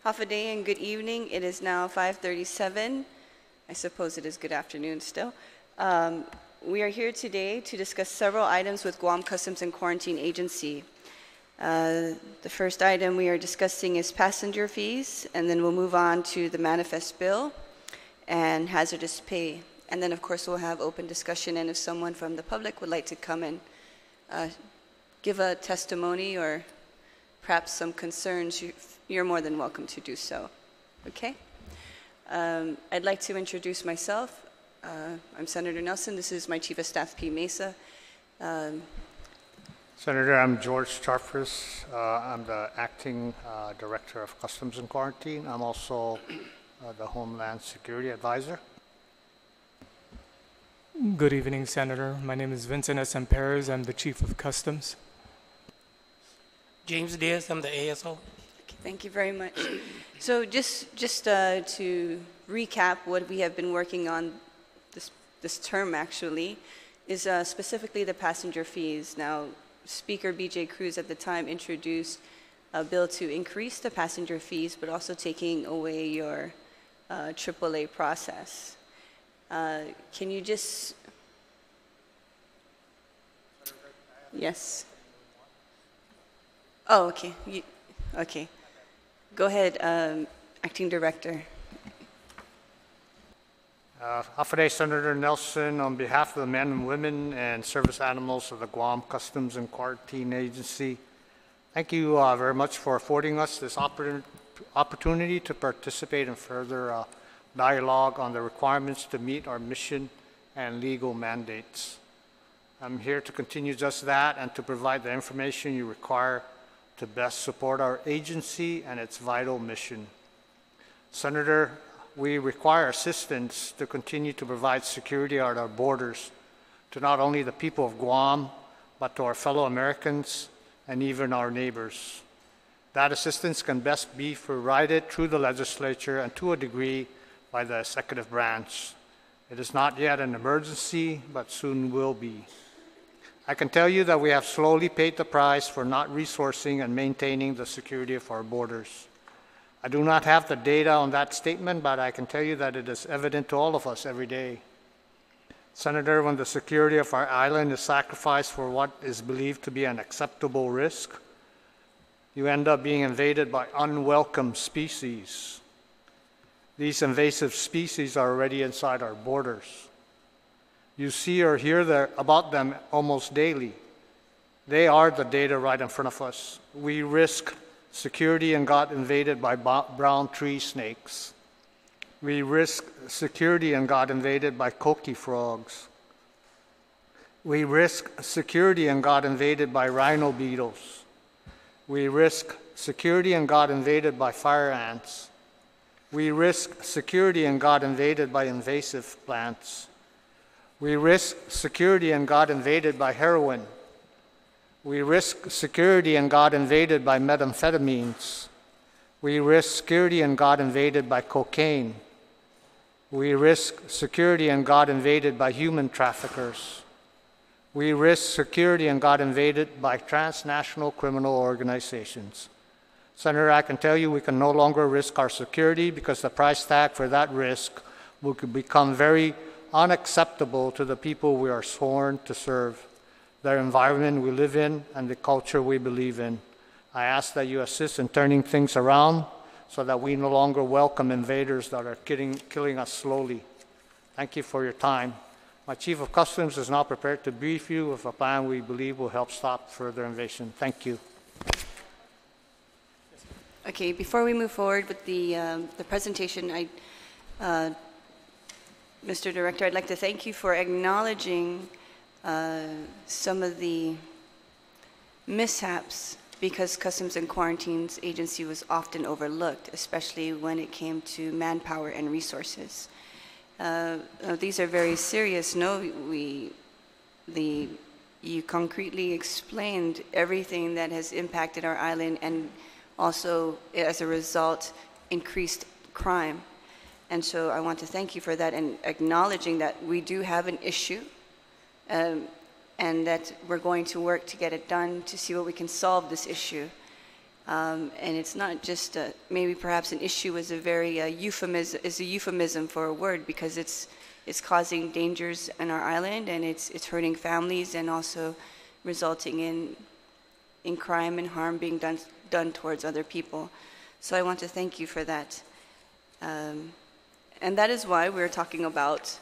Half a day and good evening. It is now 5:37. I suppose it is good afternoon still. We are here today to discuss several items with Guam Customs and Quarantine Agency. The first item we are discussing is passenger fees, and then we'll move on to the manifest bill and hazardous pay. And then, of course, we'll have open discussion, and if someone from the public would like to come and give a testimony or perhaps some concerns, you're more than welcome to do so. Okay? I'd like to introduce myself. I'm Senator Nelson. This is my Chief of Staff, P. Mesa. Senator, I'm George Charfris. I'm the Acting Director of Customs and Quarantine. I'm also the Homeland Security Advisor. Good evening, Senator. My name is Vincent S. Perez. I'm the Chief of Customs. James Diaz, I'm the ASO. Okay, thank you very much. So just to recap what we have been working on this term, actually, is specifically the passenger fees. Now, Speaker B.J. Cruz at the time introduced a bill to increase the passenger fees, but also taking away your AAA process. Can you just... Yes. Oh, okay. Okay. Go ahead, Acting Director. Hafaday Senator Nelson, on behalf of the men and women and service animals of the Guam Customs and Quarantine Agency, thank you very much for affording us this opportunity to participate in further dialogue on the requirements to meet our mission and legal mandates. I'm here to continue just that and to provide the information you require to best support our agency and its vital mission. Senator, we require assistance to continue to provide security at our borders to not only the people of Guam, but to our fellow Americans and even our neighbors. That assistance can best be provided through the legislature and to a degree by the executive branch. It is not yet an emergency, but soon will be. I can tell you that we have slowly paid the price for not resourcing and maintaining the security of our borders. I do not have the data on that statement, but I can tell you that it is evident to all of us every day. Senator, when the security of our island is sacrificed for what is believed to be an acceptable risk, you end up being invaded by unwelcome species. These invasive species are already inside our borders. You see or hear about them almost daily. They are the data right in front of us. We risk security and got invaded by brown tree snakes. We risk security and got invaded by coqui frogs. We risk security and got invaded by rhino beetles. We risk security and got invaded by fire ants. We risk security and got invaded by invasive plants. We risk security and got invaded by heroin. We risk security and got invaded by methamphetamines. We risk security and got invaded by cocaine. We risk security and got invaded by human traffickers. We risk security and got invaded by transnational criminal organizations. Senator, I can tell you we can no longer risk our security because the price tag for that risk will become very unacceptable to the people we are sworn to serve, the environment we live in, and the culture we believe in. I ask that you assist in turning things around so that we no longer welcome invaders that are killing us slowly. Thank you for your time. My Chief of Customs is now prepared to brief you with a plan we believe will help stop further invasion. Thank you. Okay, before we move forward with the presentation, Mr. Director, I'd like to thank you for acknowledging some of the mishaps because Customs and Quarantines Agency was often overlooked, especially when it came to manpower and resources. These are very serious. No, you concretely explained everything that has impacted our island and also, as a result, increased crime. And so I want to thank you for that and acknowledging that we do have an issue and that we're going to work to get it done to see what we can solve this issue. And it's not just maybe perhaps an issue is a very euphemism for a word, because it's causing dangers on our island, and it's hurting families and also resulting in crime and harm being done towards other people. So I want to thank you for that. And that is why we're talking about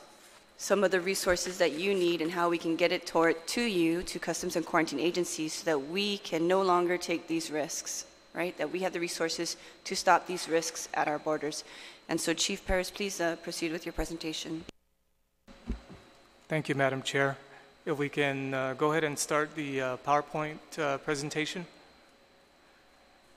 some of the resources that you need and how we can get it to you, to Customs and Quarantine Agencies, so that we can no longer take these risks, right? That we have the resources to stop these risks at our borders. And so, Chief Perez, please proceed with your presentation. Thank you, Madam Chair. If we can go ahead and start the PowerPoint presentation.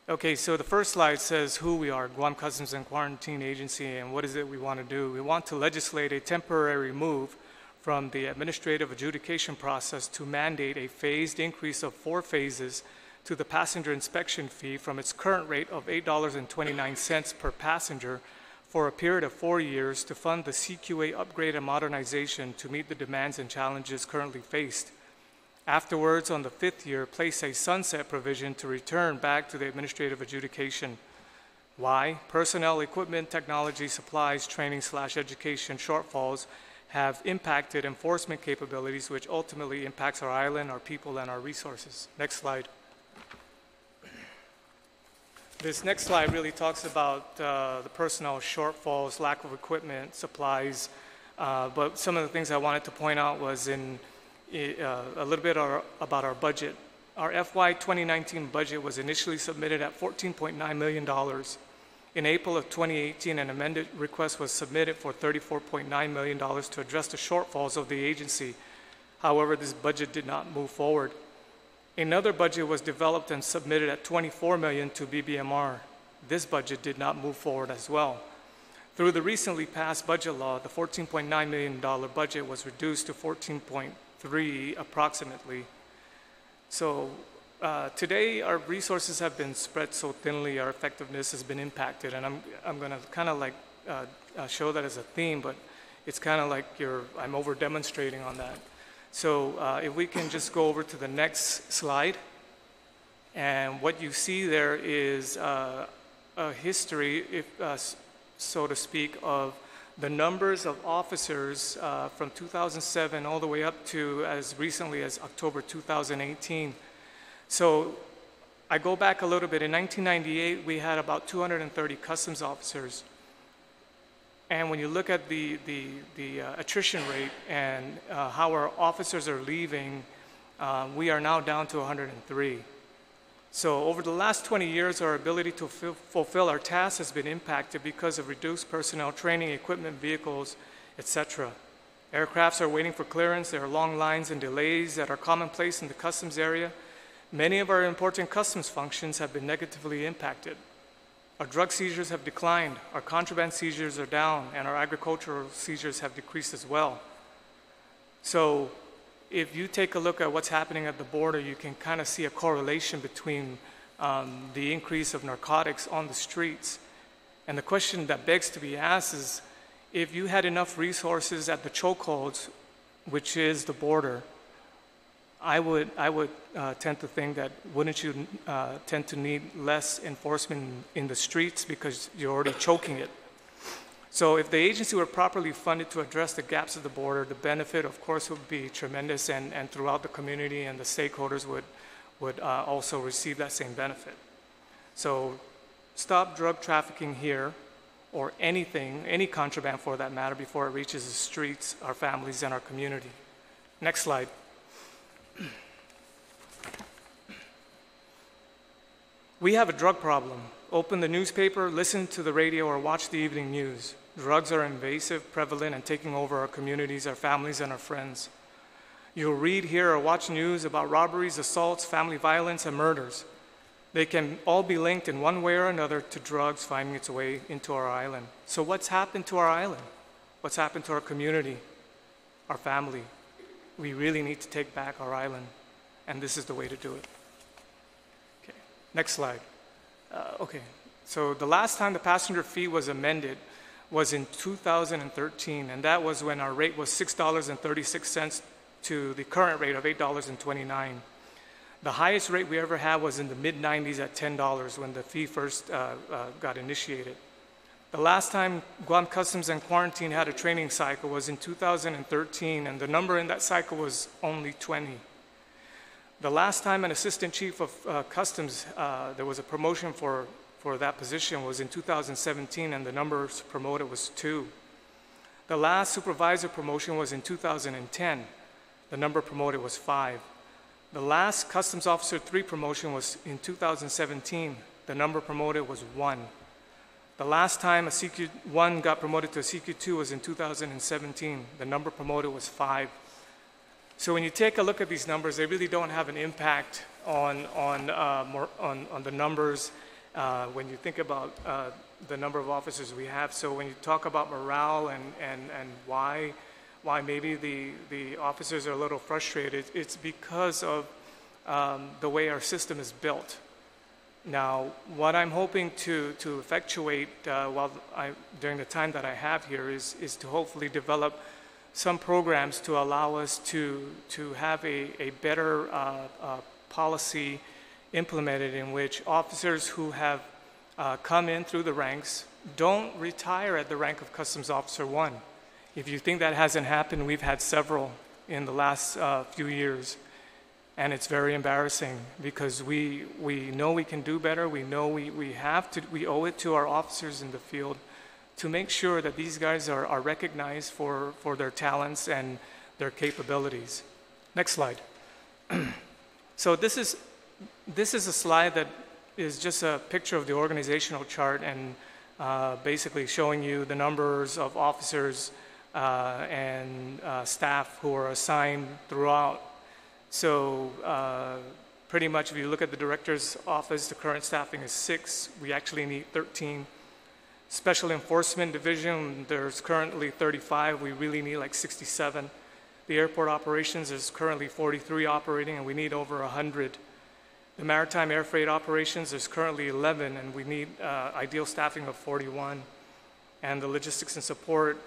Okay, so the first slide says who we are, Guam Customs and Quarantine Agency, and what is it we want to do. We want to legislate a temporary move from the administrative adjudication process to mandate a phased increase of 4 phases to the passenger inspection fee from its current rate of $8.29 per passenger for a period of 4 years to fund the CQA upgrade and modernization to meet the demands and challenges currently faced. Afterwards, on the 5th year, place a sunset provision to return back to the administrative adjudication. Why? Personnel, equipment, technology, supplies, training/education shortfalls have impacted enforcement capabilities, which ultimately impacts our island, our people, and our resources. Next slide. This next slide really talks about the personnel shortfalls, lack of equipment, supplies, but some of the things I wanted to point out was a little bit about our budget. Our FY 2019 budget was initially submitted at $14.9 million. In April of 2018, an amended request was submitted for $34.9 million to address the shortfalls of the agency. However, this budget did not move forward. Another budget was developed and submitted at $24 million to BBMR. This budget did not move forward as well. Through the recently passed budget law, the $14.9 million budget was reduced to $14.3 approximately. So today our resources have been spread so thinly, our effectiveness has been impacted, and I'm going to kind of like show that as a theme, but it's kind of like I'm over demonstrating on that. So if we can just go over to the next slide, and what you see there is a history, so to speak, of the numbers of officers from 2007 all the way up to as recently as October 2018. So I go back a little bit. In 1998, we had about 230 customs officers. And when you look at the attrition rate and how our officers are leaving, we are now down to 103. So over the last 20 years, our ability to fulfill our tasks has been impacted because of reduced personnel, training, equipment, vehicles, etc. Aircrafts are waiting for clearance. There are long lines and delays that are commonplace in the customs area. Many of our important customs functions have been negatively impacted. Our drug seizures have declined, our contraband seizures are down, and our agricultural seizures have decreased as well. So if you take a look at what's happening at the border, you can kind of see a correlation between the increase of narcotics on the streets. And the question that begs to be asked is, if you had enough resources at the chokeholds, which is the border, I would tend to think that wouldn't you tend to need less enforcement in the streets because you're already choking it. So if the agency were properly funded to address the gaps of the border, the benefit, of course, would be tremendous, and throughout the community, and the stakeholders would also receive that same benefit. So stop drug trafficking here, or anything, any contraband for that matter, before it reaches the streets, our families, and our community. Next slide. We have a drug problem. Open the newspaper, listen to the radio, or watch the evening news. Drugs are invasive, prevalent, and taking over our communities, our families, and our friends. You'll read, hear, or watch news about robberies, assaults, family violence, and murders. They can all be linked in one way or another to drugs finding its way into our island. So what's happened to our island? What's happened to our community, our family? We really need to take back our island, and this is the way to do it. Okay, next slide. Okay, so the last time the passenger fee was amended was in 2013, and that was when our rate was $6.36 to the current rate of $8.29. The highest rate we ever had was in the mid-90s at $10 when the fee first got initiated. The last time Guam Customs and Quarantine had a training cycle was in 2013, and the number in that cycle was only 20. The last time an assistant chief of customs, there was a promotion for that position was in 2017, and the number promoted was 2. The last supervisor promotion was in 2010. The number promoted was 5. The last Customs Officer 3 promotion was in 2017. The number promoted was 1. The last time a CQ1 got promoted to a CQ2 was in 2017. The number promoted was 5. So when you take a look at these numbers, they really don't have an impact on the numbers when you think about the number of officers we have. So when you talk about morale and why maybe the officers are a little frustrated, it's because of the way our system is built. Now, what I'm hoping to effectuate during the time that I have here is to hopefully develop some programs to allow us to have a better policy implemented in which officers who have come in through the ranks don't retire at the rank of Customs Officer 1. If you think that hasn't happened, we've had several in the last few years. And it's very embarrassing because we know we can do better. We know we owe it to our officers in the field to make sure that these guys are recognized for their talents and their capabilities. Next slide. So this is a slide that is just a picture of the organizational chart and basically showing you the numbers of officers and staff who are assigned throughout. So pretty much if you look at the director's office, the current staffing is 6. We actually need 13. Special Enforcement Division, there's currently 35. We really need like 67. The airport operations is currently 43 operating, and we need over 100. The maritime air freight operations is currently 11, and we need ideal staffing of 41. And the logistics and support,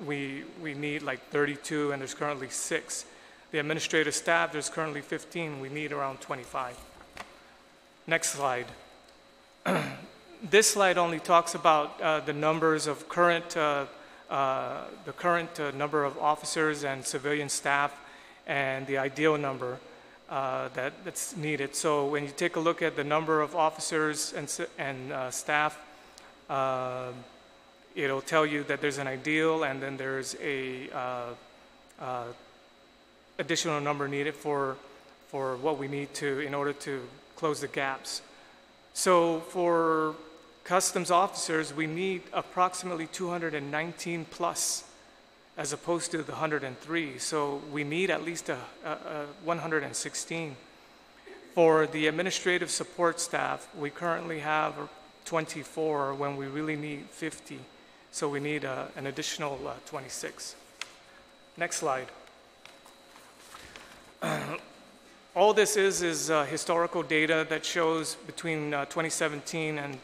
we need like 32, and there's currently 6. The administrative staff, there's currently 15. We need around 25. Next slide. This slide only talks about the numbers of the current number of officers and civilian staff and the ideal number that's needed. So when you take a look at the number of officers and staff, it'll tell you that there's an ideal and then there's a additional number needed for what we need to in order to close the gaps. So for customs officers, we need approximately 219 plus as opposed to the 103. So we need at least 116. For the administrative support staff, we currently have 24 when we really need 50. So we need an additional 26. Next slide. All this is historical data that shows between 2017 and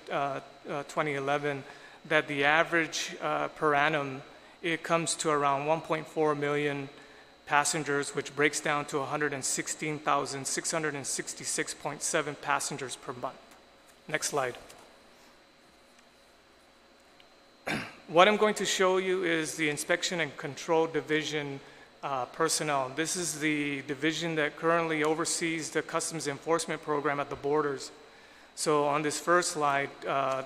2011 that the average per annum, it comes to around 1.4 million passengers, which breaks down to 116,666.7 passengers per month. Next slide. What I'm going to show you is the Inspection and Control Division personnel. This is the division that currently oversees the customs enforcement program at the borders. So on this first slide,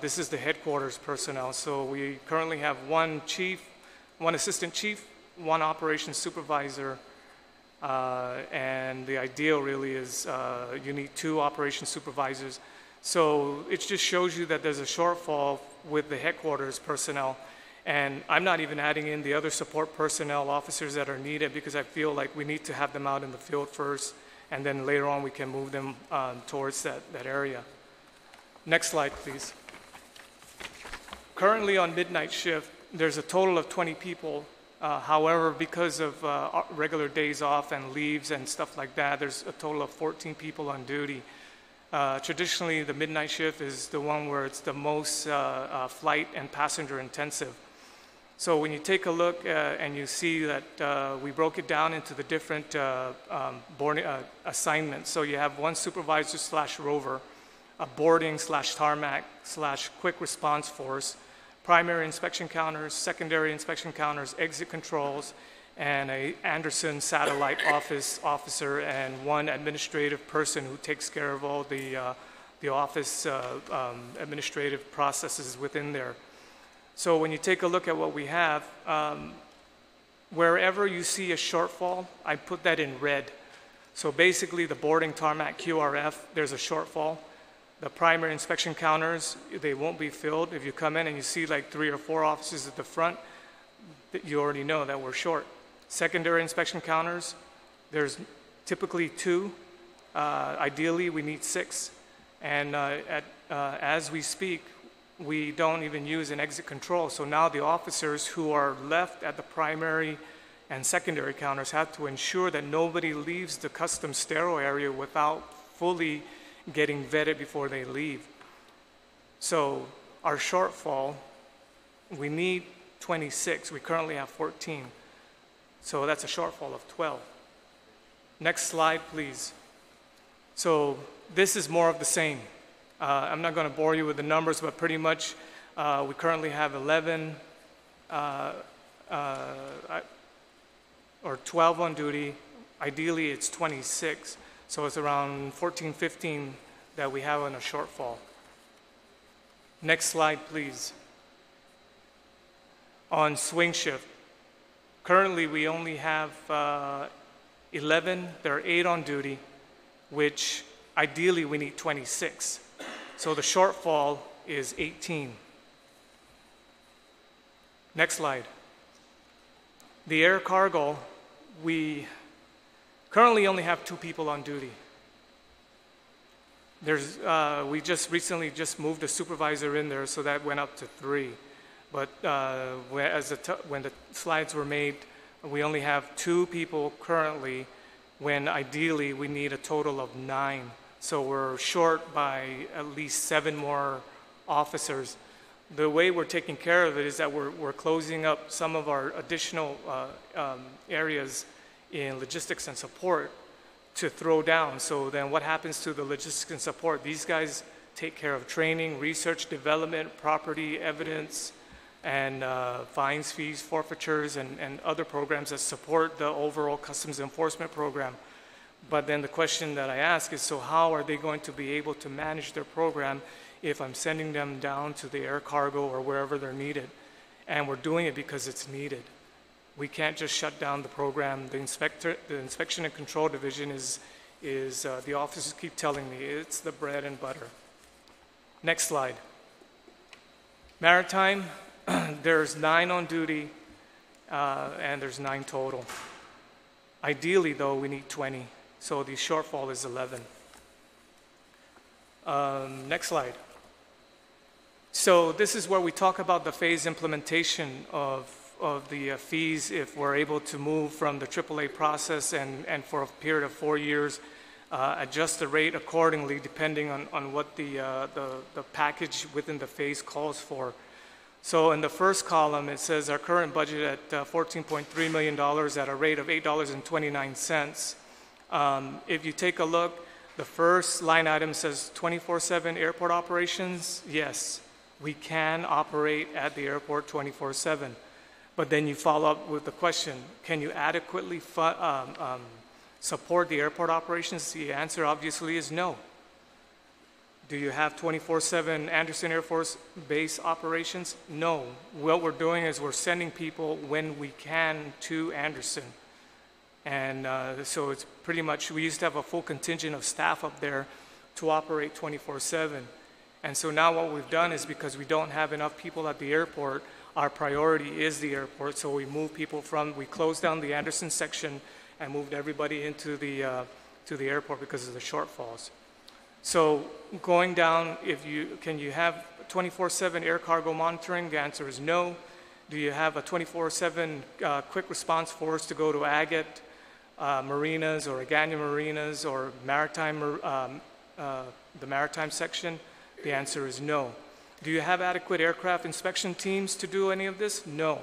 this is the headquarters personnel. So we currently have one chief, one assistant chief, one operations supervisor, and the ideal really is you need 2 operations supervisors. So it just shows you that there's a shortfall with the headquarters personnel. And I'm not even adding in the other support personnel officers that are needed because I feel like we need to have them out in the field first, and then later on we can move them towards that area. Next slide, please. Currently on midnight shift, there's a total of 20 people. However, because of regular days off and leaves and stuff like that, there's a total of 14 people on duty. Traditionally, the midnight shift is the one where it's the most flight and passenger intensive. So when you take a look and you see that we broke it down into the different boarding assignments. So you have one supervisor / rover, a boarding / tarmac / quick response force, primary inspection counters, secondary inspection counters, exit controls, and a Anderson satellite office officer, and one administrative person who takes care of all the office administrative processes within there. So when you take a look at what we have, wherever you see a shortfall, I put that in red. So basically the boarding, tarmac, QRF, there's a shortfall. The primary inspection counters, they won't be filled. If you come in and you see like 3 or 4 officers at the front, you already know that we're short. Secondary inspection counters, there's typically 2. Ideally, we need 6. And as we speak, we don't even use an exit control. So now the officers who are left at the primary and secondary counters have to ensure that nobody leaves the custom stero area without fully getting vetted before they leave. So our shortfall, we need 26. We currently have 14. So that's a shortfall of 12. Next slide, please. So this is more of the same. I'm not going to bore you with the numbers, but pretty much we currently have 11 or 12 on duty. Ideally, it's 26. So it's around 14, 15 that we have on a shortfall. Next slide, please. On swing shift, currently we only have 11. There are 8 on duty, which ideally we need 26. So the shortfall is 18. Next slide. The air cargo, we currently only have 2 people on duty. We just recently moved a supervisor in there, so that went up to 3. But when the slides were made, we only have 2 people currently, when ideally we need a total of 9. So we're short by at least 7 more officers. The way we're taking care of it is that we're closing up some of our additional areas in logistics and support to throw down. So then what happens to the logistics and support? These guys take care of training, research, development, property, evidence, and fines, fees, forfeitures, and other programs that support the overall customs enforcement program. But then the question that I ask is, so how are they going to be able to manage their program if I'm sending them down to the air cargo or wherever they're needed? And we're doing it because it's needed. We can't just shut down the program. The inspection and control division is the officers keep telling me, it's the bread and butter. Next slide. Maritime, there's 9 on duty, and there's 9 total. Ideally, though, we need 20, so the shortfall is 11. Next slide. So this is where we talk about the phase implementation of the fees if we're able to move from the AAA process and for a period of 4 years, adjust the rate accordingly depending on what the package within the phase calls for. So in the first column, it says our current budget at $14.3 million at a rate of $8.29. If you take a look, the first line item says 24/7 airport operations. Yes, we can operate at the airport 24/7. But then you follow up with the question, can you adequately support the airport operations? The answer obviously is no. Do you have 24/7 Anderson Air Force Base operations? No. What we're doing is we're sending people when we can to Anderson. And so it's pretty much, we used to have a full contingent of staff up there to operate 24/7. And so now what we've done is, because we don't have enough people at the airport, our priority is the airport. So we move people we closed down the Anderson section and moved everybody into to the airport because of the shortfalls. So going down, can you have 24/7 air cargo monitoring? The answer is no. Do you have a 24/7 quick response force to go to Agate marinas or Hagåtna marinas or the maritime section? The answer is no. Do you have adequate aircraft inspection teams to do any of this? No.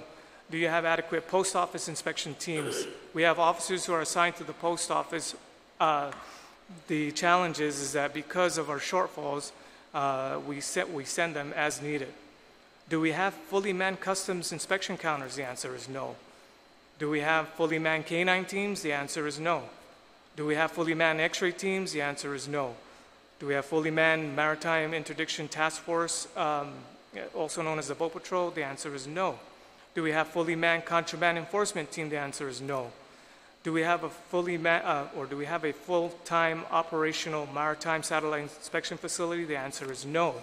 Do you have adequate post office inspection teams? We have officers who are assigned to the post office. The challenge is that because of our shortfalls, we send them as needed. Do we have fully manned customs inspection counters? The answer is no. Do we have fully manned K-9 teams? The answer is no. Do we have fully manned X-ray teams? The answer is no. Do we have fully manned Maritime Interdiction Task Force, also known as the Boat Patrol? The answer is no. Do we have fully manned contraband enforcement team? The answer is no. Do we have a full-time operational maritime satellite inspection facility? The answer is no.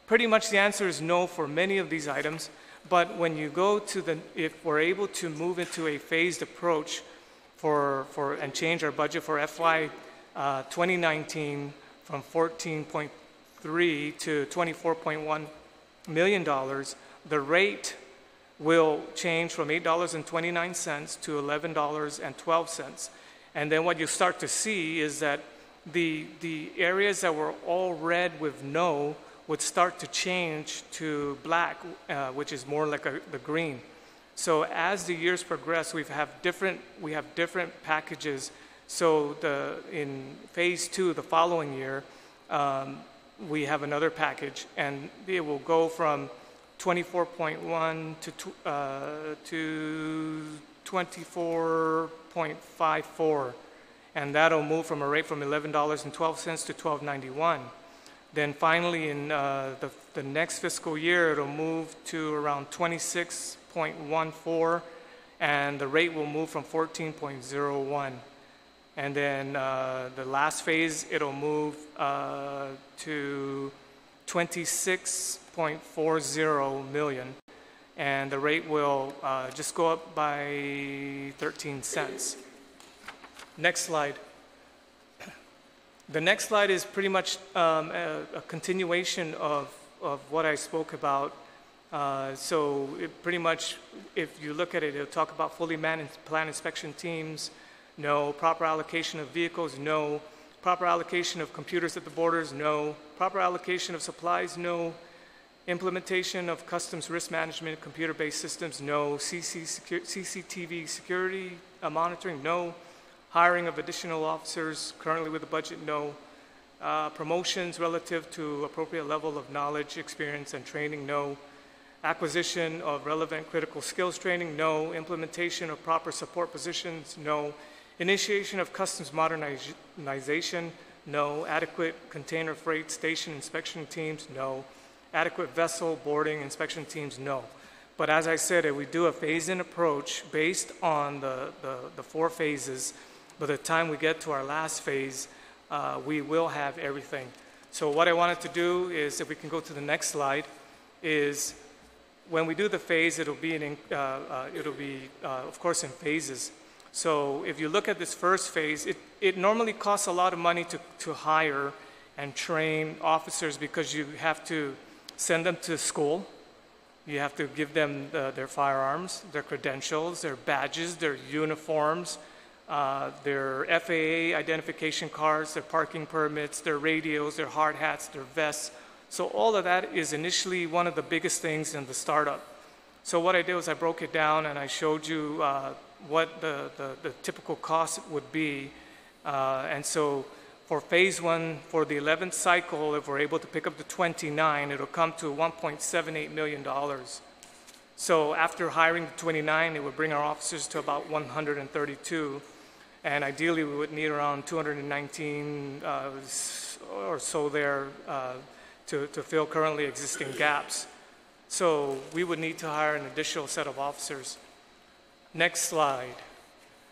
Pretty much the answer is no for many of these items, but when you go to if we're able to move into a phased approach and change our budget for FY 2019 from $14.3 to $24.1 million, the rate will change from $8.29 to $11.12. And then what you start to see is that the areas that were all red with no would start to change to black, which is more like the green. So as the years progress, we have different packages. So in phase 2, the following year, we have another package, and it will go from 24.1 to 24.54, and that'll move from a rate from $11.12 to $12.91. Then finally, in the next fiscal year, it'll move to around 26.14, and the rate will move from 14.01. And then the last phase, it'll move to 26.40 million, and the rate will just go up by 13 cents. Next slide. The next slide is pretty much a continuation of what I spoke about. So pretty much, if you look at it, it'll talk about fully manned plant inspection teams, no. Proper allocation of vehicles, no. Proper allocation of computers at the borders, no. Proper allocation of supplies, no. Implementation of customs risk management computer-based systems, no. CCTV security monitoring, no. Hiring of additional officers currently with a budget, no. Promotions relative to appropriate level of knowledge, experience, and training, no. Acquisition of relevant critical skills training, no. Implementation of proper support positions, no. Initiation of customs modernization, no. Adequate container freight station inspection teams, no. Adequate vessel boarding inspection teams, no. But as I said, if we do a phased-in approach based on the 4 phases, by the time we get to our last phase, we will have everything. So what I wanted to do is, if we can go to the next slide, is when we do the phase, it'll be of course in phases. So if you look at this first phase, it normally costs a lot of money to hire and train officers, because you have to send them to school. You have to give them their firearms, their credentials, their badges, their uniforms, their FAA identification cards, their parking permits, their radios, their hard hats, their vests. So all of that is initially one of the biggest things in the startup. So what I did was I broke it down and I showed you what the typical cost would be. And so for phase 1, for the 11th cycle, if we're able to pick up the 29, it'll come to $1.78 million. So after hiring the 29, it would bring our officers to about 132. And ideally, we would need around 219 or so there to fill currently existing gaps. So we would need to hire an additional set of officers. Next slide.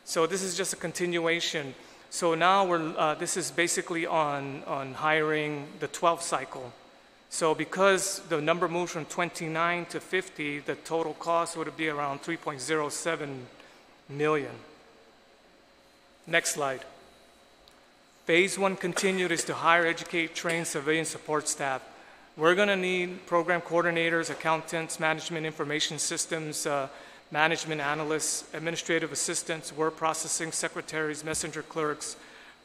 So this is just a continuation. So now this is basically on hiring the 12th cycle. So because the number moved from 29 to 50, the total cost would be around 3.07 million. Next slide. Phase 1 continued is to hire, educate, train civilian support staff. We're going to need program coordinators, accountants, management information systems, management analysts, administrative assistants, word processing secretaries, messenger clerks,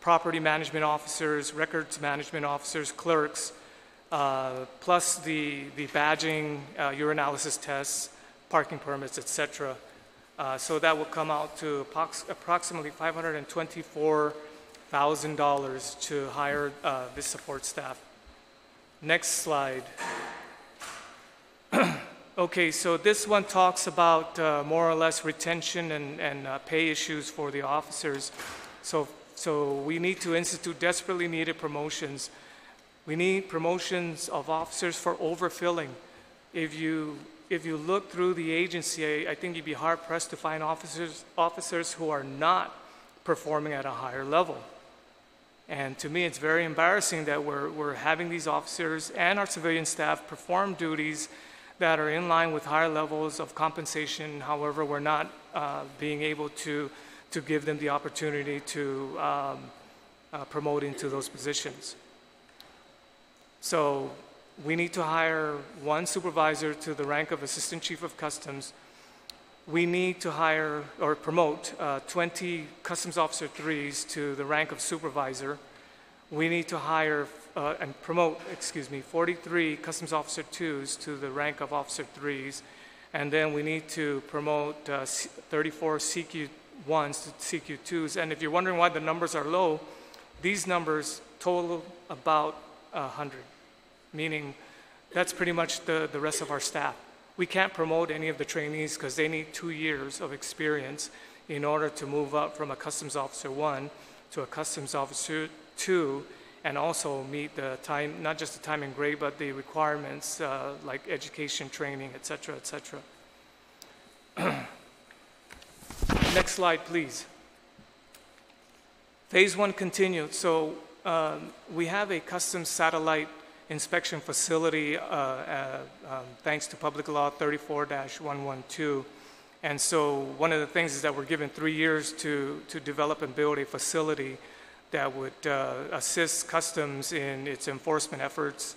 property management officers, records management officers, clerks, plus the badging, urinalysis tests, parking permits, etc. So that would come out to approximately $524,000 to hire this support staff. Next slide. Okay, so this one talks about more or less retention and pay issues for the officers. So we need to institute desperately needed promotions. We need promotions of officers for overfilling. If you look through the agency, I think you'd be hard-pressed to find officers who are not performing at a higher level. And to me, it's very embarrassing that we're having these officers and our civilian staff perform duties that are in line with higher levels of compensation. However, we're not being able to give them the opportunity to promote into those positions. So we need to hire one supervisor to the rank of Assistant Chief of Customs. We need to hire or promote 20 Customs Officer 3s to the rank of supervisor. We need to hire and promote, 43 Customs Officer 2s to the rank of Officer 3s. And then we need to promote 34 CQ 1s to CQ 2s. And if you're wondering why the numbers are low, these numbers total about 100, meaning that's pretty much the rest of our staff. We can't promote any of the trainees because they need 2 years of experience in order to move up from a Customs Officer 1 to a Customs Officer 2 and also meet the time, not just the time and grade, but the requirements like education, training, et cetera, et cetera. Next slide, please. Phase 1 continued. So we have a Customs satellite inspection facility thanks to Public Law 34-112. And so one of the things is that we're given 3 years to develop and build a facility that would assist Customs in its enforcement efforts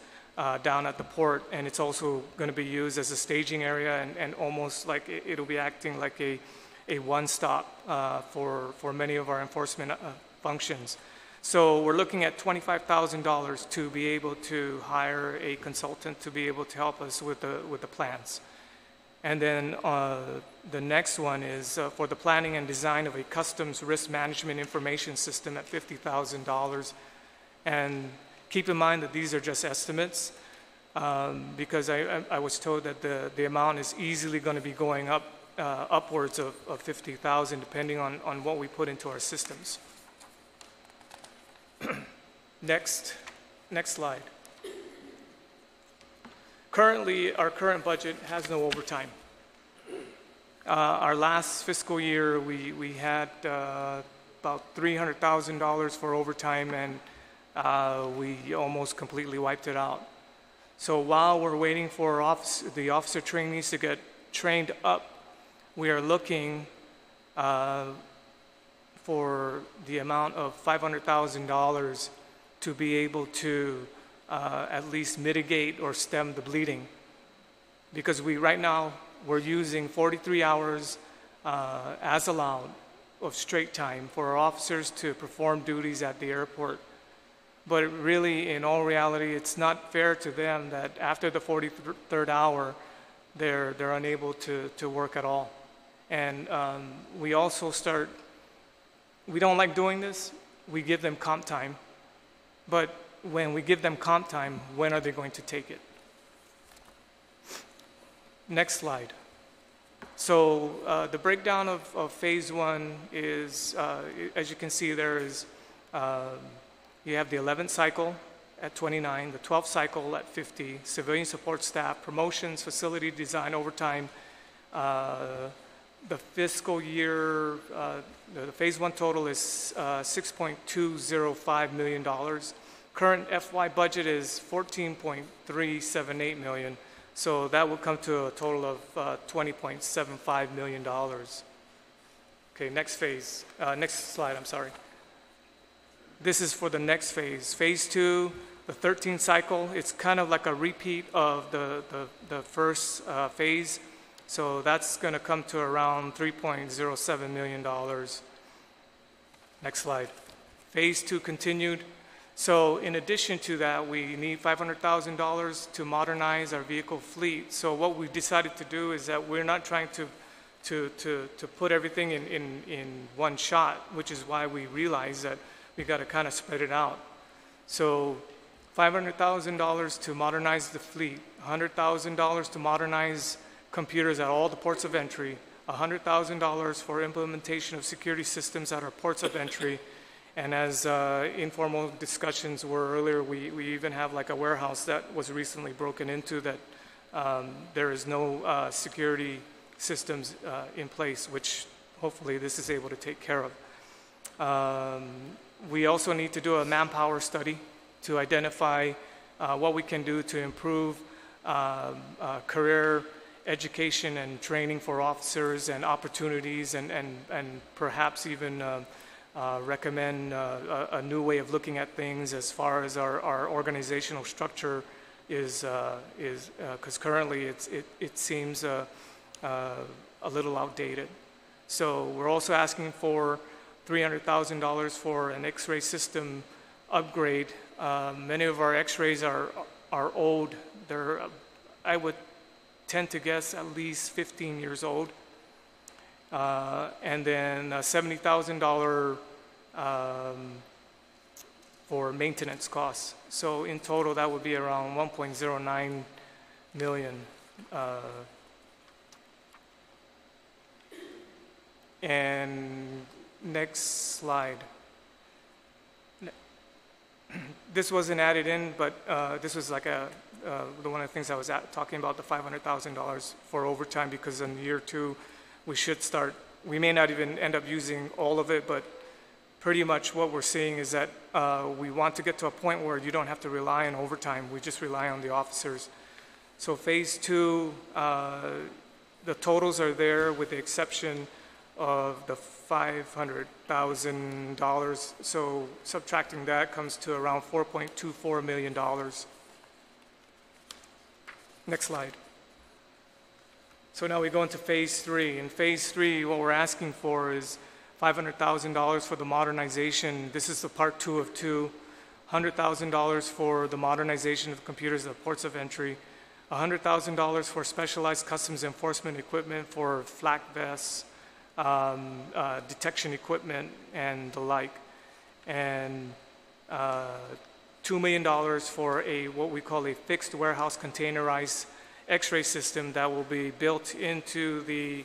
down at the port. And it's also going to be used as a staging area and almost like it'll be acting like a one-stop for many of our enforcement functions. So we're looking at $25,000 to be able to hire a consultant to be able to help us with the plans. And then the next one is for the planning and design of a Customs risk management information system at $50,000. And keep in mind that these are just estimates because I was told that the amount is easily going to be going up upwards of $50,000 depending on what we put into our systems. Next slide. Currently, our current budget has no overtime. Our last fiscal year, we had about $300,000 for overtime, and we almost completely wiped it out. So while we're waiting for the officer trainees to get trained up, we are looking for the amount of $500,000 to be able to at least mitigate or stem the bleeding. Because right now, we're using 43 hours as allowed of straight time for our officers to perform duties at the airport. But really, in all reality, it's not fair to them that after the 43rd hour, they're unable to work at all. And we also we don't like doing this. We give them comp time. But when we give them comp time, when are they going to take it? Next slide. So the breakdown of phase 1 is, as you can see, there is, you have the 11th cycle at 29, the 12th cycle at 50, civilian support staff, promotions, facility design, overtime. The fiscal year, the phase 1 total is $6.205 million. Current FY budget is $14.378 million. So that will come to a total of $20.75 million. Okay, next slide, I'm sorry. This is for the next phase. Phase 2, the 13th cycle, it's kind of like a repeat of the first phase. So that's going to come to around $3.07 million. Next slide. Phase 2 continued. So in addition to that, we need $500,000 to modernize our vehicle fleet. So what we decided to do is that we're not trying to put everything in one shot, which is why we realized that we got to kind of spread it out. So $500,000 to modernize the fleet, $100,000 to modernize computers at all the ports of entry, $100,000 for implementation of security systems at our ports of entry, and as informal discussions were earlier, we even have like a warehouse that was recently broken into that there is no security systems in place, which hopefully this is able to take care of. We also need to do a manpower study to identify what we can do to improve career education and training for officers and opportunities and perhaps even recommend a new way of looking at things as far as our organizational structure is because currently it seems a little outdated. So we're also asking for $300,000 for an X-ray system upgrade. Many of our X-rays are old. They're, I would tend to guess, at least 15 years old. And then $70,000 for maintenance costs. So in total, that would be around $1.09 million. And next slide. This wasn't added in, but this was like one of the things I was talking about, the $500,000 for overtime, because in year 2, we may not even end up using all of it, but pretty much what we're seeing is that we want to get to a point where you don't have to rely on overtime, we just rely on the officers. So phase 2, the totals are there with the exception of the $500,000. So subtracting that comes to around $4.24 million. Next slide. So now we go into phase 3. In phase 3, what we're asking for is $500,000 for the modernization. This is the part 2 of 2. $100,000 for the modernization of computers at ports of entry. $100,000 for specialized customs enforcement equipment for flak vests, detection equipment, and the like. And $2 million for what we call a fixed warehouse containerized X-ray system that will be built into the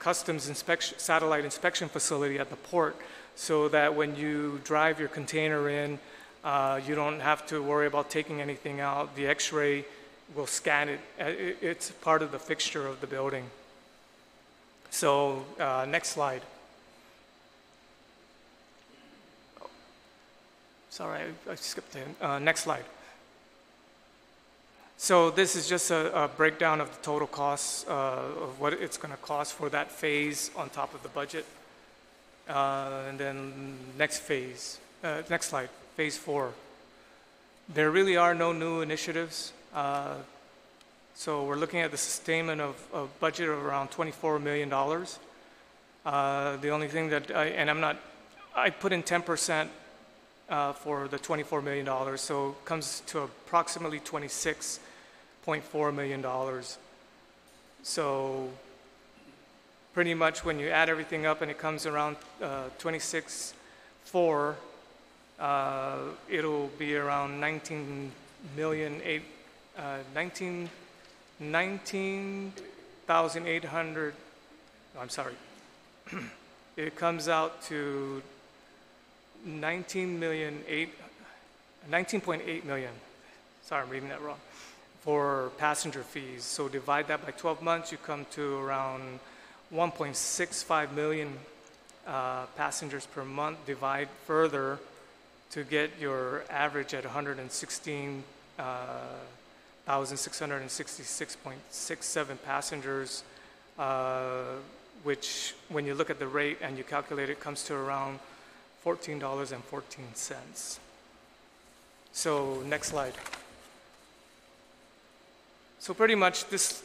customs satellite inspection facility at the port, so that when you drive your container in, you don't have to worry about taking anything out. The X-ray will scan it. It's part of the fixture of the building. So next slide. Sorry, I skipped it. Next slide. So this is just a breakdown of the total costs of what it's going to cost for that phase on top of the budget. And then next phase, next slide, phase 4. There really are no new initiatives. So we're looking at the sustainment of a budget of around $24 million. The only thing that I put in 10% for the $24 million, so it comes to approximately $26.4 million. So pretty much when you add everything up and it comes around 26.4, it'll be around 19,800, I'm sorry. It comes out to 19.8 million, sorry, I'm reading that wrong, for passenger fees. So divide that by 12 months, you come to around 1.65 million passengers per month. Divide further to get your average at 116,666.67 passengers, which when you look at the rate and you calculate it, comes to around $14.14. So next slide. So pretty much this,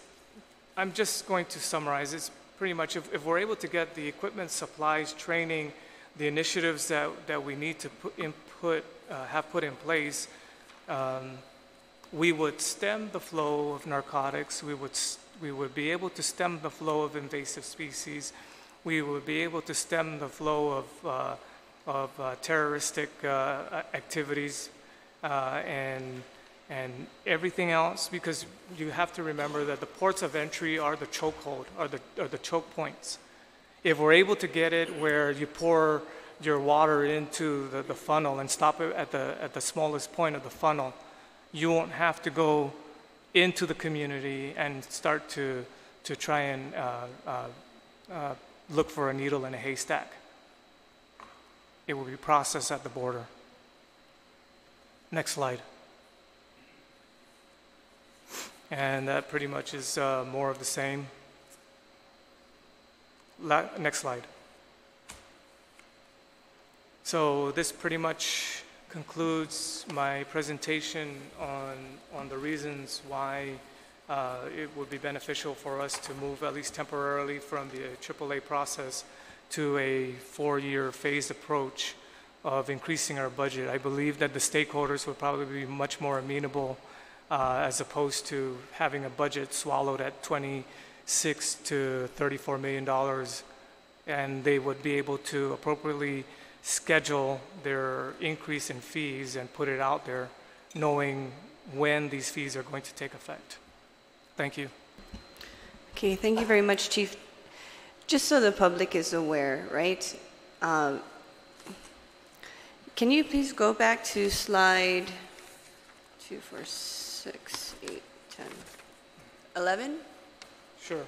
I'm just going to summarize. It's pretty much if we're able to get the equipment, supplies, training, the initiatives that we need to put have put in place, we would stem the flow of narcotics. We would be able to stem the flow of invasive species. We would be able to stem the flow of terroristic activities and everything else, because you have to remember that the ports of entry are the chokehold, are the choke points. If we're able to get it where you pour your water into the funnel and stop it at the smallest point of the funnel, you won't have to go into the community and start to try and look for a needle in a haystack. It will be processed at the border. Next slide. And that pretty much is more of the same. Next slide. So this pretty much concludes my presentation on the reasons why it would be beneficial for us to move, at least temporarily, from the AAA process to a 4-year phased approach of increasing our budget. I believe that the stakeholders would probably be much more amenable as opposed to having a budget swallowed at $26 to $34 million, and they would be able to appropriately schedule their increase in fees and put it out there, knowing when these fees are going to take effect. Thank you. Okay, thank you very much, Chief. Just so the public is aware, right? Can you please go back to slide 2, 4, 6, 8, 10, 11? Sure.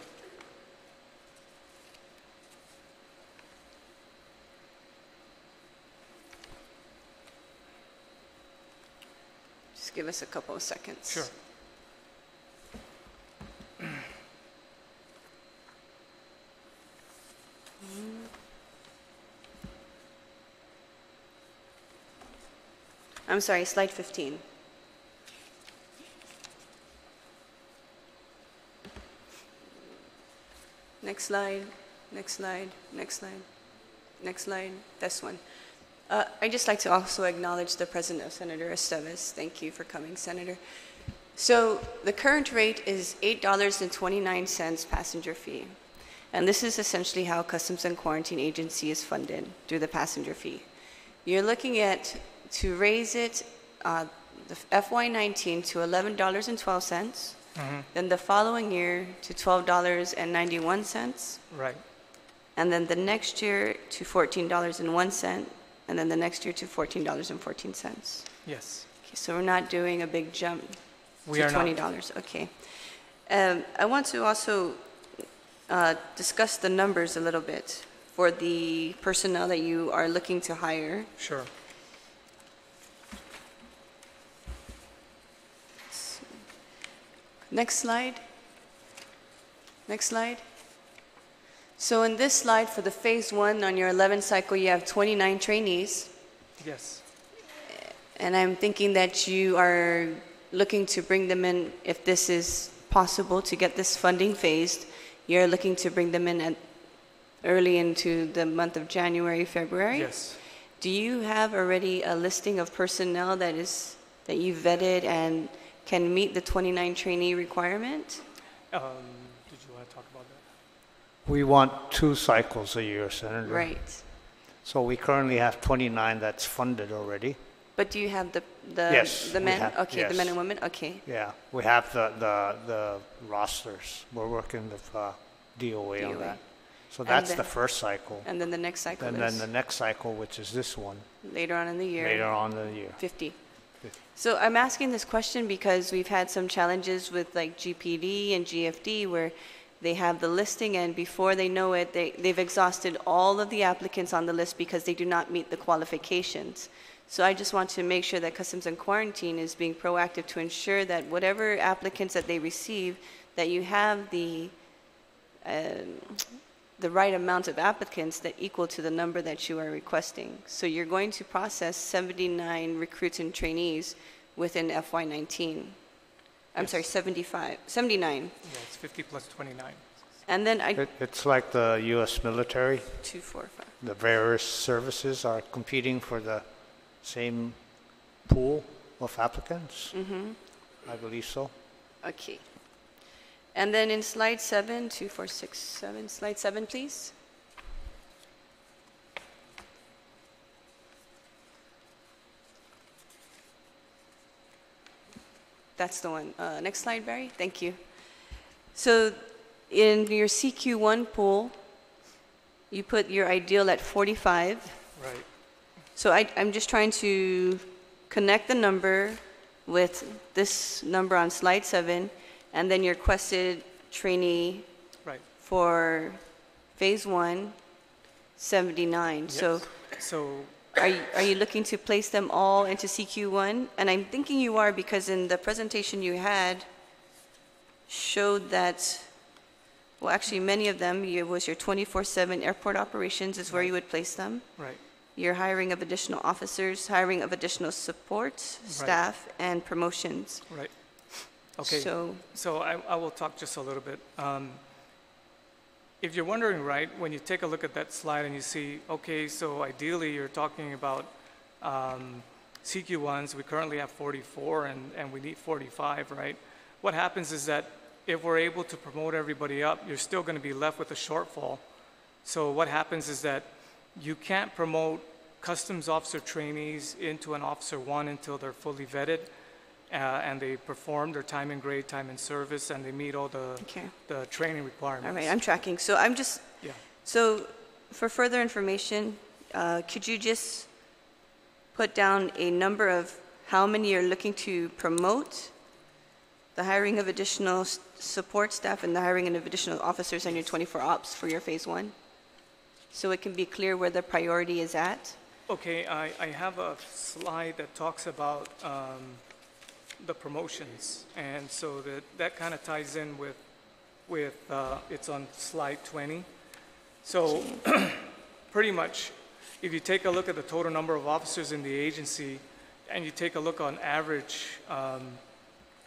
Just give us a couple of seconds. Sure. I'm sorry, slide 15. Next slide, next slide, next slide, next slide, this one. I'd just like to also acknowledge the presence of Senator Estevez. Thank you for coming, Senator. So the current rate is $8.29 passenger fee. And this is essentially how Customs and Quarantine Agency is funded, through the passenger fee. You're looking at, to raise it, the FY19 to $11.12, then the following year to $12.91, Right. and then the next year to $14.01, and then the next year to $14.14. Yes. Okay, so we're not doing a big jump We to are not. $20. Okay. I want to also discuss the numbers a little bit for the personnel that you are looking to hire. Sure. Next slide. Next slide. So in this slide, for the phase 1 on your 11 cycle, you have 29 trainees. Yes. And I'm thinking that you are looking to bring them in, if this is possible, to get this funding phased. You're looking to bring them in early into the month of January, February. Yes. Do you have already a listing of personnel that you vetted and can meet the 29 trainee requirement? Did you want to talk about that? We want 2 cycles a year, Senator. Right. So we currently have 29 that's funded already. But do you have the Yes, the we men? have- Okay, the men yes. and women. Okay. Yeah, we have the rosters. We're working with DOA on DOA. that. So And that's then- the first cycle. And then the next cycle And is then the next cycle, which is this one, later on in the year. later on in the year. 50. 50. So I'm asking this question because we've had some challenges with like GPD and GFD where they have the listing and before they know it, they've exhausted all of the applicants on the list because they do not meet the qualifications. So I just want to make sure that Customs and Quarantine is being proactive to ensure that whatever applicants that they receive, that you have the right amount of applicants that equal to the number that you are requesting. So you're going to process 79 recruits and trainees within FY19. I'm Yes. sorry, 79. Yeah, it's 50 plus 29. And then It's like the U.S. military. 2, 4, 5. The various services are competing for the same pool of applicants. I believe so. Okay. And then in slide 7, 2, 4, 6, 7, slide 7, please. That's the one. Next slide, Barry. Thank you. So in your CQ1 pool, you put your ideal at 45. Right. So I'm just trying to connect the number with this number on slide 7, and then your requested trainee Right. for phase 1, 79. Yes. So Are you looking to place them all into CQ1? And I'm thinking you are, because in the presentation you had showed that, well, actually many of them, it was your 24/7 airport operations is where you would place them. right. Your hiring of additional officers, hiring of additional support staff, and promotions. Right. Okay. So I will talk just a little bit. If you're wondering, right, when you take a look at that slide and you see, okay, so ideally you're talking about CQ1s, we currently have 44 and we need 45, right? What happens is that if we're able to promote everybody up, you're still going to be left with a shortfall. So what happens is that you can't promote customs officer trainees into an officer 1 until they're fully vetted and they perform their time in grade, time in service, and they meet all the training requirements. All right, I'm tracking. So I'm just, Yeah. so for further information, could you just put down a number of how many you're looking to promote, the hiring of additional support staff, and the hiring of additional officers on your 24 ops for your phase 1? So it can be clear where the priority is at. Okay, I have a slide that talks about the promotions, and so that kind of ties in with it's on slide 20. So pretty much, if you take a look at the total number of officers in the agency, and you take a look on average,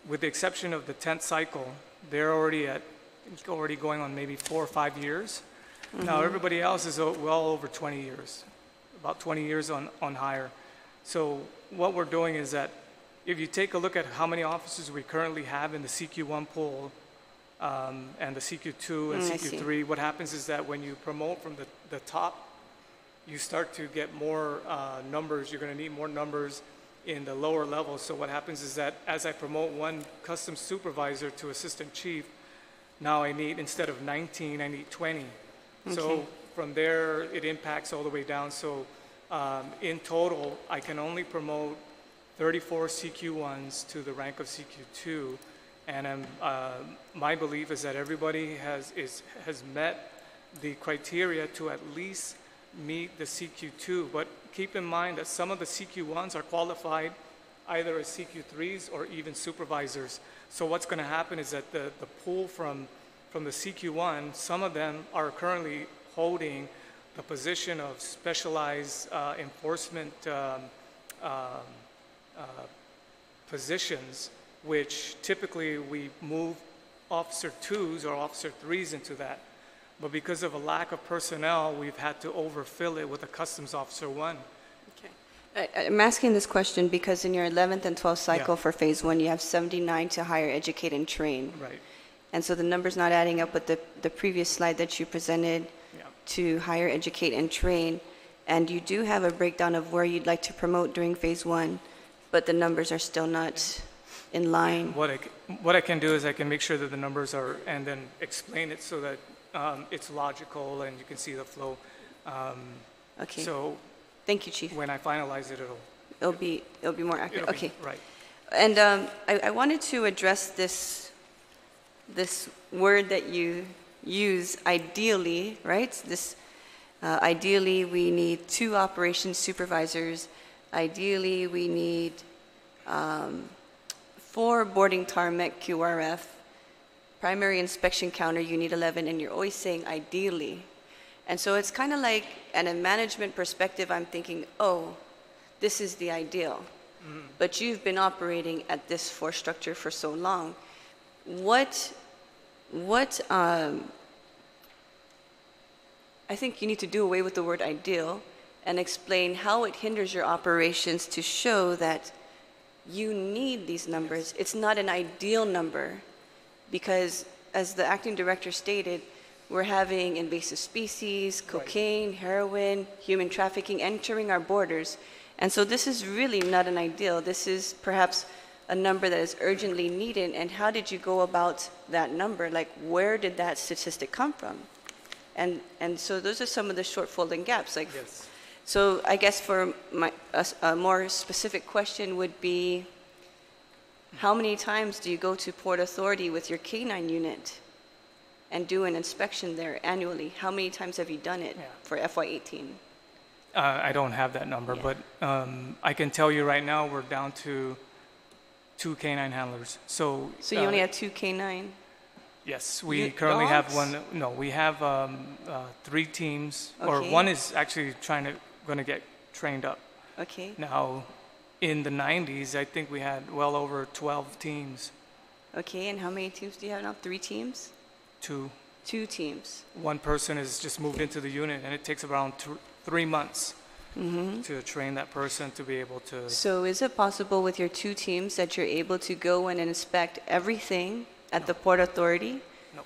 with the exception of the 10th cycle, they're already going on maybe 4 or 5 years. Now everybody else is well over 20 years, about 20 years on hire. So what we're doing is that if you take a look at how many officers we currently have in the CQ1 pool and the CQ2 and CQ3, what happens is that when you promote from the top, you start to get more numbers. You're going to need more numbers in the lower levels. So what happens is that as I promote one customs supervisor to assistant chief, now I need, instead of 19, I need 20. So from there, it impacts all the way down. So in total, I can only promote 34 CQ1s to the rank of CQ2, and my belief is that everybody has met the criteria to at least meet the CQ2. But keep in mind that some of the CQ1s are qualified either as CQ3s or even supervisors. So what's going to happen is that the pool from the CQ1, some of them are currently holding the position of specialized enforcement positions, which typically we move officer 2s or officer 3s into that. But because of a lack of personnel, we've had to overfill it with a customs officer 1. Okay. I'm asking this question because in your 11th and 12th cycle for phase 1, you have 79 to hire, educate, and train. Right. And so the number's not adding up with the previous slide that you presented to hire, educate, and train. And you do have a breakdown of where you'd like to promote during phase 1, but the numbers are still not in line. What I can do is I can make sure that the numbers are, and then explain it so that it's logical and you can see the flow. Okay. So thank you, Chief. when I finalize it, It'll be more accurate. Okay. Right. And I wanted to address this word that you use, ideally, right? This ideally we need 2 operations supervisors. Ideally we need 4 boarding tarmac QRF. Primary inspection counter, you need 11, and you're always saying ideally. And so it's kind of like, at a management perspective, I'm thinking, oh, this is the ideal. But you've been operating at this force structure for so long. I think you need to do away with the word ideal and explain how it hinders your operations to show that you need these numbers. It's not an ideal number because, as the acting director stated, we're having invasive species, cocaine, heroin, human trafficking entering our borders. And so this is really not an ideal. This is perhaps a number that is urgently needed. And how did you go about that number? Like, where did that statistic come from? And so those are some of the shortfall and gaps. Like, Yes. so I guess for a more specific question would be, how many times do you go to Port Authority with your K-9 unit and do an inspection there annually? How many times have you done it for FY18? I don't have that number, Yeah. but I can tell you right now we're down to 2 canine handlers. So So you only have 2 K-9? yes, we You- currently have dogs? one. No, we have 3 teams, or Okay. one is actually going to get trained up. Okay. Now, in the 90s, I think we had well over 12 teams. Okay, and how many teams do you have now? 3 teams? 2. 2 teams. One person has just moved into the unit, and it takes around 3 months Mm-hmm. to train that person to be able to. So is it possible with your 2 teams that you're able to go in and inspect everything at the Port Authority? No,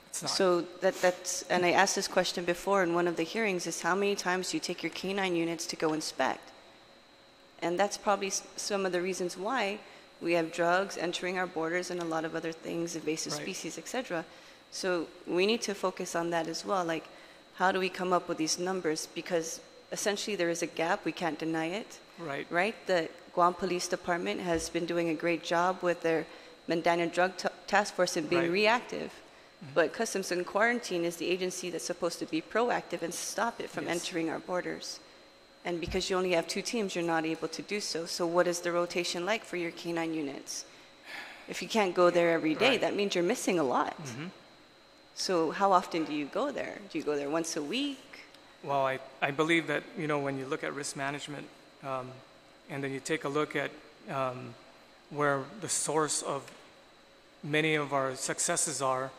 it's not. So that's, and I asked this question before in one of the hearings, is how many times do you take your K-9 units to go inspect? And that's probably some of the reasons why we have drugs entering our borders and a lot of other things, invasive Right. species, et cetera. So we need to focus on that as well. Like, how do we come up with these numbers? Because essentially there is a gap, we can't deny it, Right. right? The Guam Police Department has been doing a great job with their Mandana Drug Task Force and being Right. reactive. But Customs and Quarantine is the agency that's supposed to be proactive and stop it from Yes. entering our borders. And because you only have 2 teams, you're not able to do so. So what is the rotation like for your K-9 units? If you can't go there every day, Right. that means you're missing a lot. So how often do you go there? Do you go there once a week? Well, I believe that, when you look at risk management, and then you take a look at where the source of many of our successes are,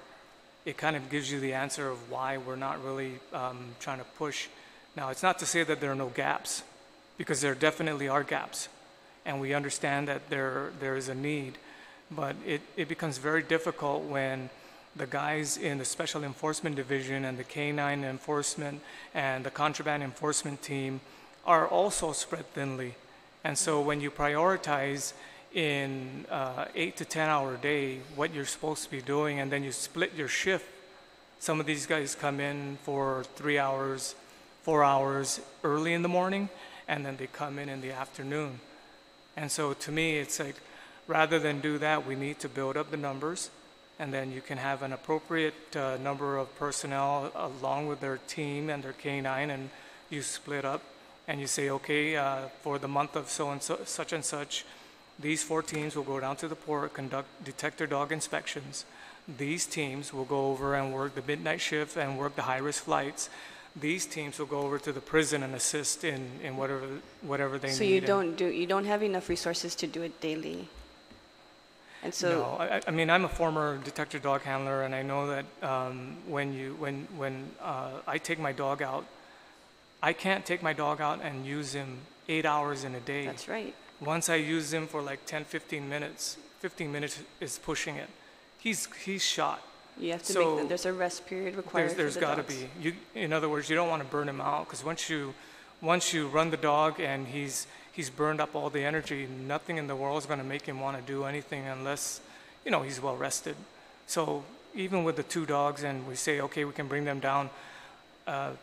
it kind of gives you the answer of why we're not really trying to push. Now, it's not to say that there are no gaps, because there definitely are gaps, and we understand that there is a need, but it becomes very difficult when the guys in the Special Enforcement Division and the K-9 enforcement and the contraband enforcement team are also spread thinly. And so when you prioritize in 8 to 10 hour day what you're supposed to be doing, and then you split your shift, some of these guys come in for 3 hours, 4 hours early in the morning, and then they come in the afternoon. And so to me, it's like, rather than do that, we need to build up the numbers, and then you can have an appropriate number of personnel along with their team and their K-9, and you split up, and you say, okay, for the month of so and so, such and such, these 4 teams will go down to the port, conduct detector dog inspections. These teams will go over and work the midnight shift and work the high-risk flights. These teams will go over to the prison and assist in whatever they need. So you don't have enough resources to do it daily. And so No, I mean, I'm a former detector dog handler, and I know that when I take my dog out, I can't take my dog out and use him 8 hours in a day. that's right. Once I use him for like 10, 15 minutes, 15 minutes is pushing it. He's shot. You have to So make there's a rest period required There's for the got to dogs. be. In other words, you don't want to burn him out, because once you run the dog and he's burned up all the energy, nothing in the world is going to make him want to do anything unless, he's well rested. So even with the 2 dogs, and we say, okay, we can bring them down.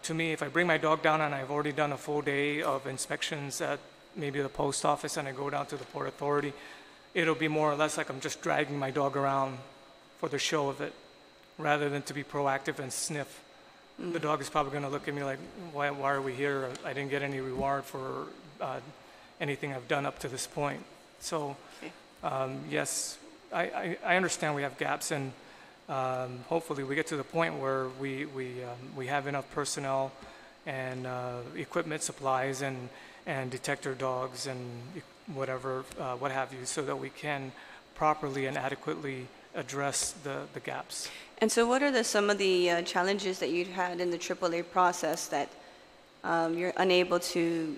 To me, if I bring my dog down and I've already done a full day of inspections at maybe the post office, and I go down to the Port Authority, it'll be more or less like I'm just dragging my dog around for the show of it, rather than to be proactive and sniff. The dog is probably going to look at me like, why are we here? I didn't get any reward for anything I've done up to this point. So, yes, I understand we have gaps, and hopefully we get to the point where we have enough personnel and equipment, supplies, and detector dogs and whatever, what have you, so that we can properly and adequately address the gaps. And so what are some of the challenges that you've had in the AAA process that you're unable to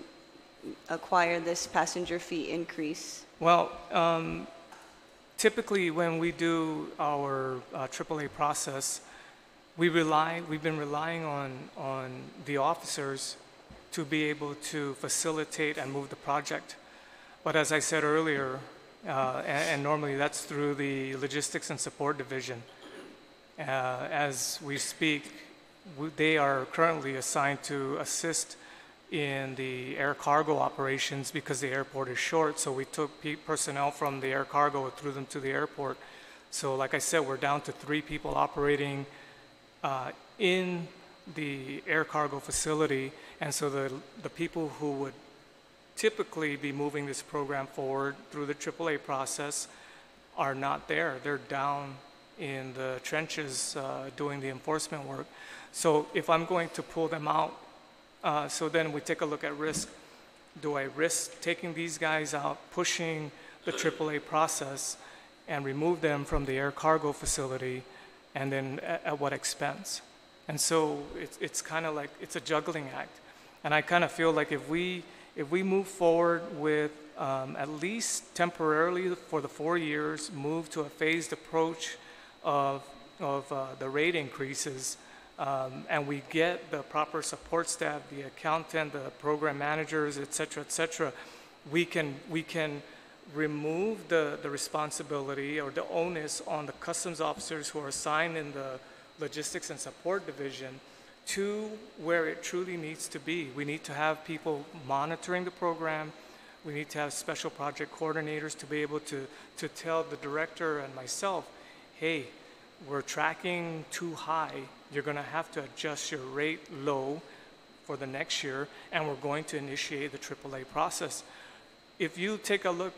acquire this passenger fee increase? Well, typically when we do our AAA process, we've been relying on the officers to be able to facilitate and move the project. But as I said earlier, and normally that's through the Logistics and Support Division. As we speak, they are currently assigned to assist in the air cargo operations because the airport is short. So we took personnel from the air cargo and threw them to the airport. So like I said, we're down to 3 people operating in the air cargo facility. And so the people who would typically be moving this program forward through the AAA process are not there. They're down in the trenches doing the enforcement work. So if I'm going to pull them out, so then we take a look at risk. Do I risk taking these guys out, pushing the AAA process, and remove them from the air cargo facility, and then at what expense? And so it's kind of like, it's a juggling act. And I kind of feel like if we move forward with at least temporarily for the 4 years, move to a phased approach of the rate increases, and we get the proper support staff, the accountant, the program managers, et cetera, we can remove the responsibility or the onus on the customs officers who are assigned in the Logistics and Support Division to where it truly needs to be. We need to have people monitoring the program. We need to have special project coordinators to be able to tell the director and myself, hey, we're tracking too high. You're going to have to adjust your rate low for the next year, and we're going to initiate the AAA process. If you take a look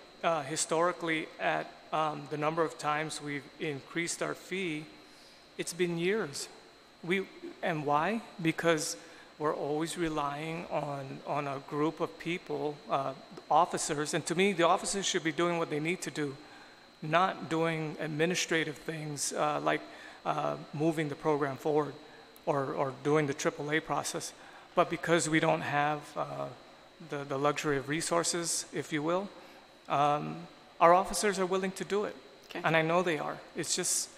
historically at the number of times we've increased our fee, it's been years. And why? Because we're always relying on a group of people, officers, and to me, the officers should be doing what they need to do, not doing administrative things like moving the program forward or doing the AAA process. But because we don't have the luxury of resources, if you will, our officers are willing to do it. Okay. And I know they are. It's just,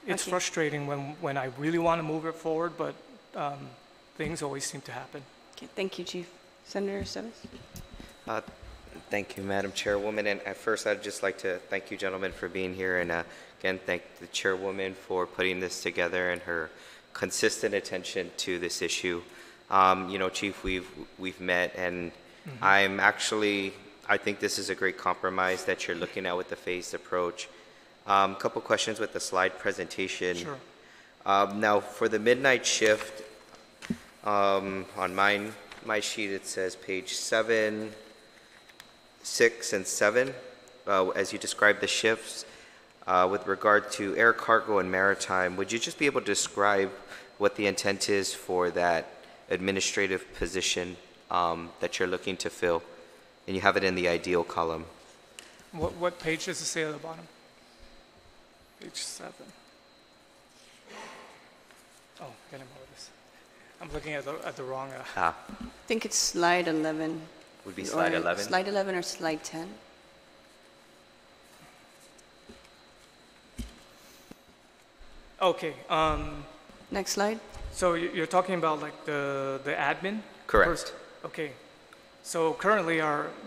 it's frustrating when I really want to move it forward, but things always seem to happen. Okay, thank you, Chief. Senator Steves? Thank you, Madam Chairwoman. And at first, I'd just like to thank you, gentlemen, for being here. And again, thank the Chairwoman for putting this together and her consistent attention to this issue. You know, Chief, we've met, and I think this is a great compromise that you're looking at with the phased approach. A couple questions with the slide presentation. Sure. Now, for the midnight shift, on my sheet, it says page 7, 6, and 7, as you describe the shifts. With regard to air cargo and maritime, would you just be able to describe what the intent is for that administrative position that you're looking to fill? And you have it in the ideal column. What page does it say at the bottom? Page 7. Oh, getting more of this. I'm looking at the wrong. I think it's slide 11. Would be slide 11? Slide 11 or slide 10. Okay. Next slide. So you're talking about like the admin? Correct. First? Okay. So currently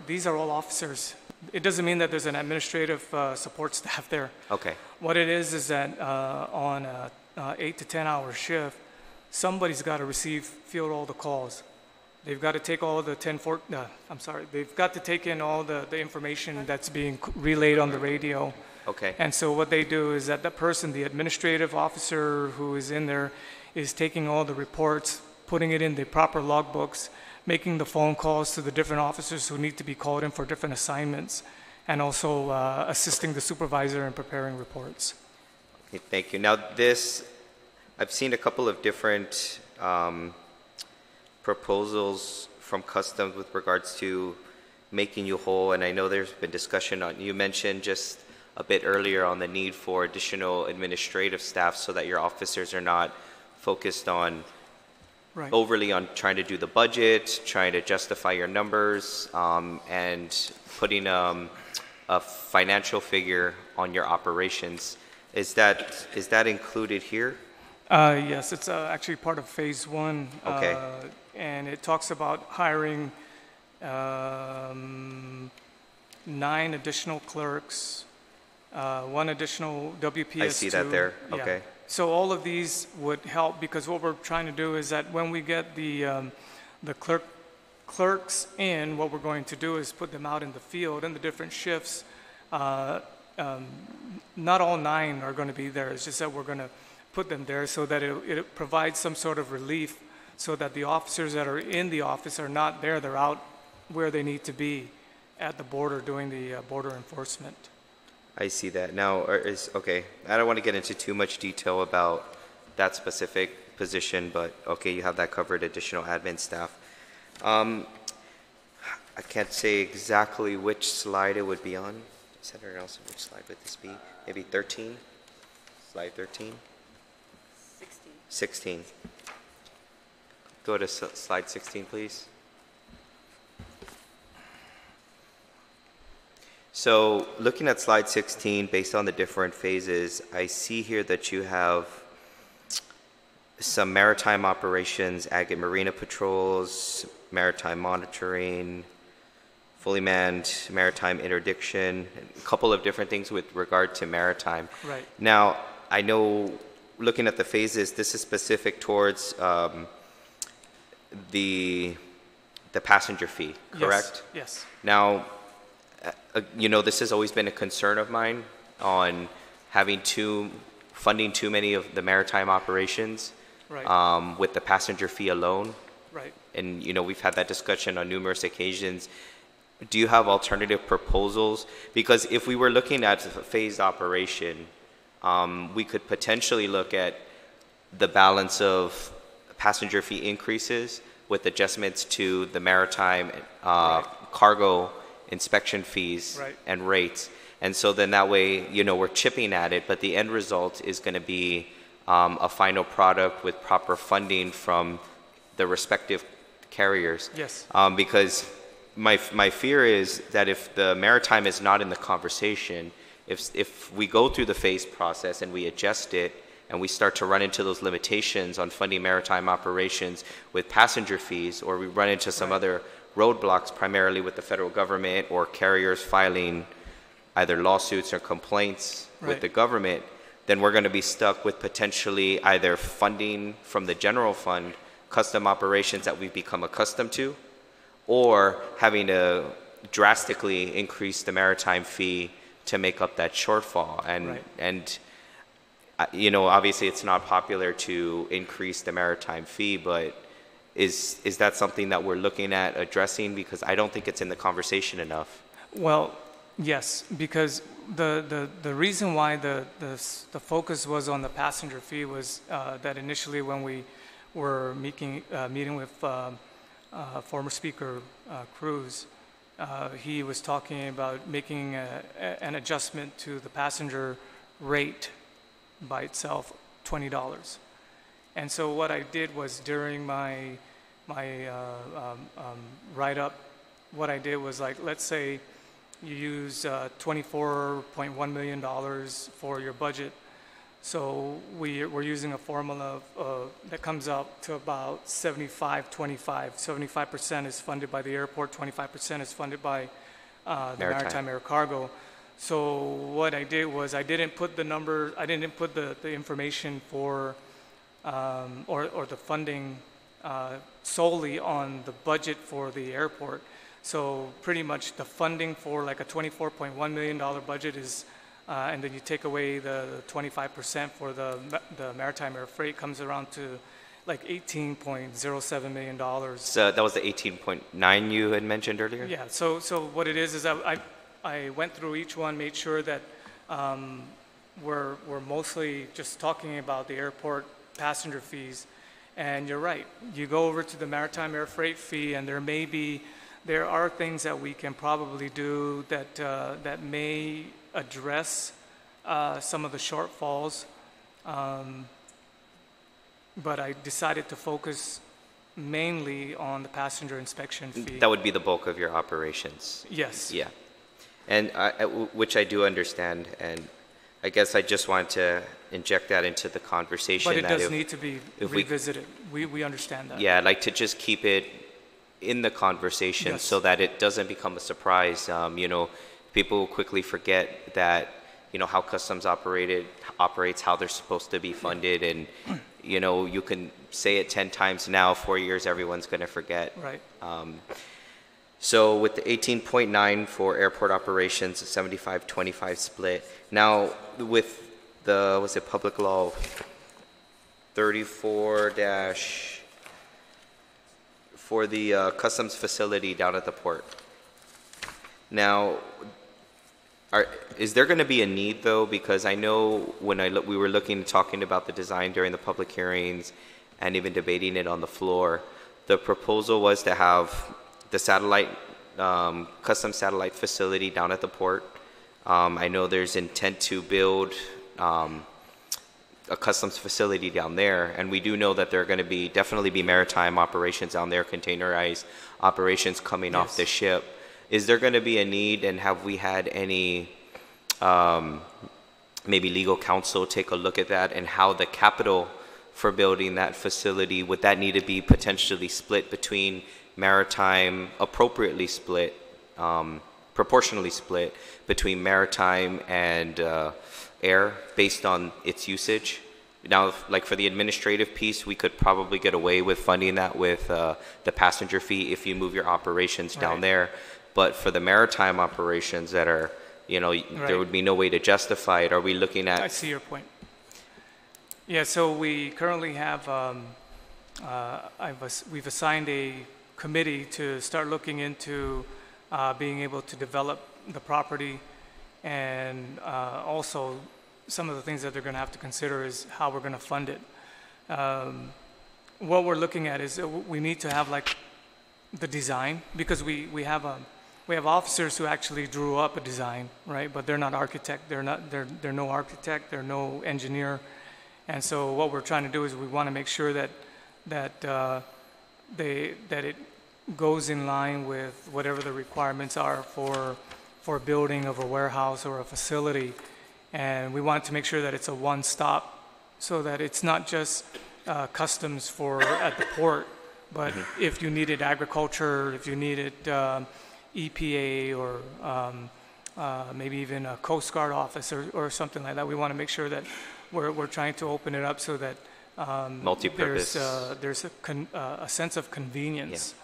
these are all officers. It doesn't mean that there's an administrative support staff there. Okay. What it is that on a 8 to 10 hour shift, somebody's got to field all the calls. They've got to take all the they've got to take in all the information that's being relayed on the radio. Okay. And so what they do is that the person, the administrative officer who is in there, is taking all the reports, putting it in the proper logbooks, making the phone calls to the different officers who need to be called in for different assignments, and also assisting the supervisor in preparing reports. Okay, thank you. Now I've seen a couple of different proposals from Customs with regards to making you whole, and I know there's been discussion on, you mentioned just a bit earlier on the need for additional administrative staff so that your officers are not focused on Right. overly on trying to do the budget, trying to justify your numbers, and putting a financial figure on your operations. Is that included here? Yes, it's actually part of phase one. Okay. And it talks about hiring 9 additional clerks, 1 additional WPS2. I see that there. Yeah. Okay. So all of these would help, because what we're trying to do is that when we get the clerks in, what we're going to do is put them out in the field in the different shifts. Not all 9 are going to be there. It's just that we're going to put them there so that it provides some sort of relief, so that the officers that are in the office are not there. They're out where they need to be at the border doing the border enforcement. I see that. Now, okay, I don't want to get into too much detail about that specific position, but okay, you have that covered, additional admin staff. I can't say exactly which slide it would be on. Senator Nelson, which slide would this be? Maybe 13? Slide 13? 16. 16. Go to slide 16, please. So looking at slide 16, based on the different phases, I see here that you have some maritime operations, ag and marina patrols, maritime monitoring, fully manned maritime interdiction, a couple of different things with regard to maritime. Right. Now, I know looking at the phases, this is specific towards the passenger fee, correct? Yes. Now, you know, this has always been a concern of mine on funding too many of the maritime operations, Right. with the passenger fee alone. Right. And, you know, we've had that discussion on numerous occasions. Do you have alternative proposals? Because if we were looking at a phased operation, we could potentially look at the balance of passenger fee increases with adjustments to the maritime cargo inspection fees Right. and rates. And so then that way, you know, we're chipping at it, but the end result is going to be a final product with proper funding from the respective carriers. Yes. Because my fear is that if the maritime is not in the conversation, if we go through the phase process and we adjust it and we start to run into those limitations on funding maritime operations with passenger fees, or we run into some other roadblocks primarily with the federal government or carriers filing either lawsuits or complaints with the government, then we're going to be stuck with potentially either funding from the general fund custom operations that we've become accustomed to, or having to drastically increase the maritime fee to make up that shortfall. And you know, obviously it's not popular to increase the maritime fee, but is that something that we're looking at addressing? Because I don't think it's in the conversation enough. Well, yes, because the reason why the focus was on the passenger fee was that initially when we were meeting with former Speaker Cruz, he was talking about making an adjustment to the passenger rate by itself, $20. And so what I did was during my write-up, what I did was, like, let's say you use $24.1 million for your budget. So we're using a formula that comes out to about 75-25. 75% is funded by the airport, 25% is funded by the maritime air cargo. So what I did was I didn't put the information for or the funding solely on the budget for the airport. So pretty much the funding for like a $24.1 million budget is, and then you take away the 25% for the maritime air freight, comes around to like $18.07 million. So that was the 18.9 you had mentioned earlier? Yeah, so what it is I went through each one, made sure that we're mostly just talking about the airport passenger fees. And you're right, you go over to the maritime air freight fee, and there are things that we can probably do that may address some of the shortfalls. But I decided to focus mainly on the passenger inspection fee. That would be the bulk of your operations. Yes. Yeah. And which I do understand, and I guess I just wanted to inject that into the conversation. But it that does need to be revisited. We understand that. Yeah, I'd like to just keep it in the conversation. Yes. So that it doesn't become a surprise. People quickly forget that, how customs operates, how they're supposed to be funded, and, you can say it 10 times now, 4 years, everyone's going to forget. Right. So with the 18.9 for airport operations, 75-25 split. Now with the, was it public law 34 dash for the customs facility down at the port. Now, is there going to be a need though? Because I know when we were talking about the design during the public hearings and even debating it on the floor, the proposal was to have the satellite, custom satellite facility down at the port. I know there's intent to build a customs facility down there, and we do know that there are going to definitely be maritime operations down there, containerized operations coming Yes. off the ship. Is there going to be a need, and have we had any maybe legal counsel take a look at that, and how the capital for building that facility, would that need to be potentially split between maritime, appropriately split, proportionally split between maritime and air based on its usage? Now, like for the administrative piece, we could probably get away with funding that with the passenger fee if you move your operations down Right. there. But for the maritime operations that are, there would be no way to justify it. Are we looking at? I see your point. Yeah, so we currently have, we've assigned a committee to start looking into being able to develop the property, and also some of the things that they're going to have to consider is how we're going to fund it. What we're looking at is we need to have like the design, because we have officers who actually drew up a design, right? But they're not architect. They're no architect. They're no engineer. And so what we're trying to do is we want to make sure that it goes in line with whatever the requirements are for building of a warehouse or a facility. And we want to make sure that it's a one-stop, so that it's not just customs for at the port, but if you needed agriculture, if you needed EPA or maybe even a Coast Guard office or something like that, we want to make sure that we're trying to open it up so that Multi-purpose. there's a sense of convenience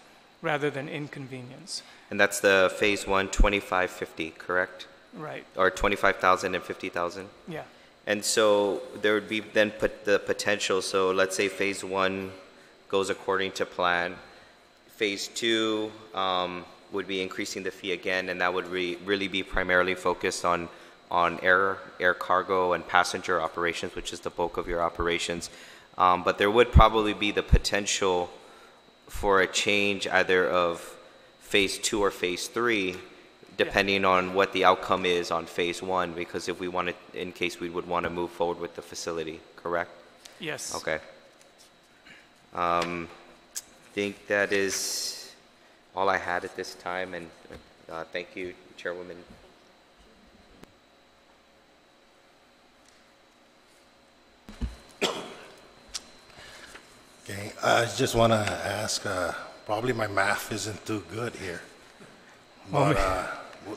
rather than inconvenience. And that's the phase 1, 2550, correct? Right. Or 25,000 and 50,000? Yeah. And so there would be then the potential, so let's say phase 1 goes according to plan. Phase 2 would be increasing the fee again, and that would really be primarily focused on air cargo and passenger operations, which is the bulk of your operations. But there would probably be the potential for a change either of phase 2 or phase 3, depending on what the outcome is on phase 1, because if we wanted, in case we would want to move forward with the facility, correct? Yes. Okay. Think that is all I had at this time, and thank you, Chairwoman. Okay, I just want to ask, probably my math isn't too good here, but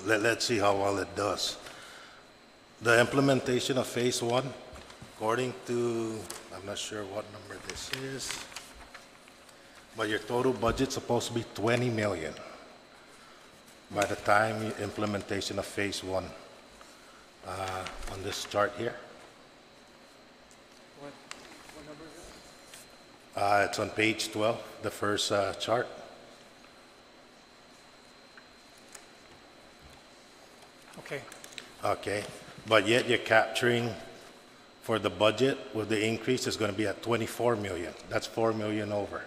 let's see how well it does. The implementation of phase 1, according to, I'm not sure what number this is, but your total budget's supposed to be 20 million by the time implementation of phase 1 on this chart here. It's on page 12, the first chart. Okay. Okay, but yet you're capturing for the budget with the increase is going to be at 24 million. That's 4 million over.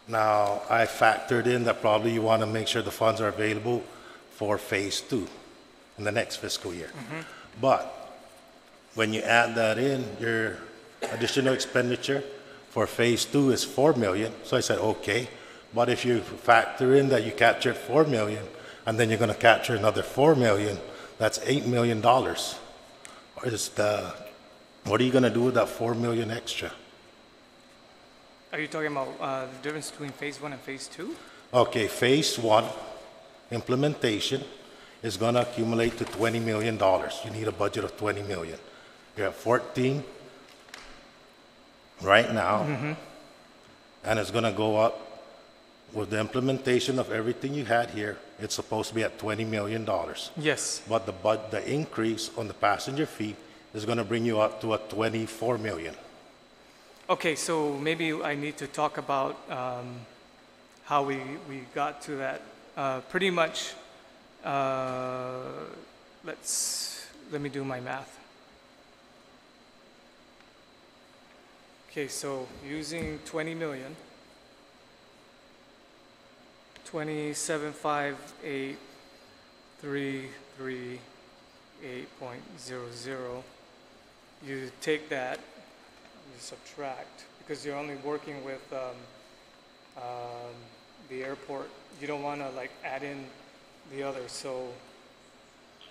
Now, I factored in that probably you want to make sure the funds are available for phase 2 in the next fiscal year. But when you add that in, your additional expenditure for phase 2 is 4 million. So I said, okay, but if you factor in that you captured 4 million and then you're going to capture another 4 million, that's $8 million. What are you going to do with that 4 million extra? Are you talking about the difference between phase 1 and phase 2? Okay, phase 1 implementation is going to accumulate to $20 million. You need a budget of 20 million. You're at 14 right now, and it's going to go up with the implementation of everything you had here. It's supposed to be at $20 million. Yes. But the increase on the passenger fee is going to bring you up to a 24 million. Okay, so maybe I need to talk about how we got to that. Pretty much, let me do my math. Okay, so using 20 million, 27,58338.00, you take that, you subtract, because you're only working with the airport. You don't want to like add in the others, so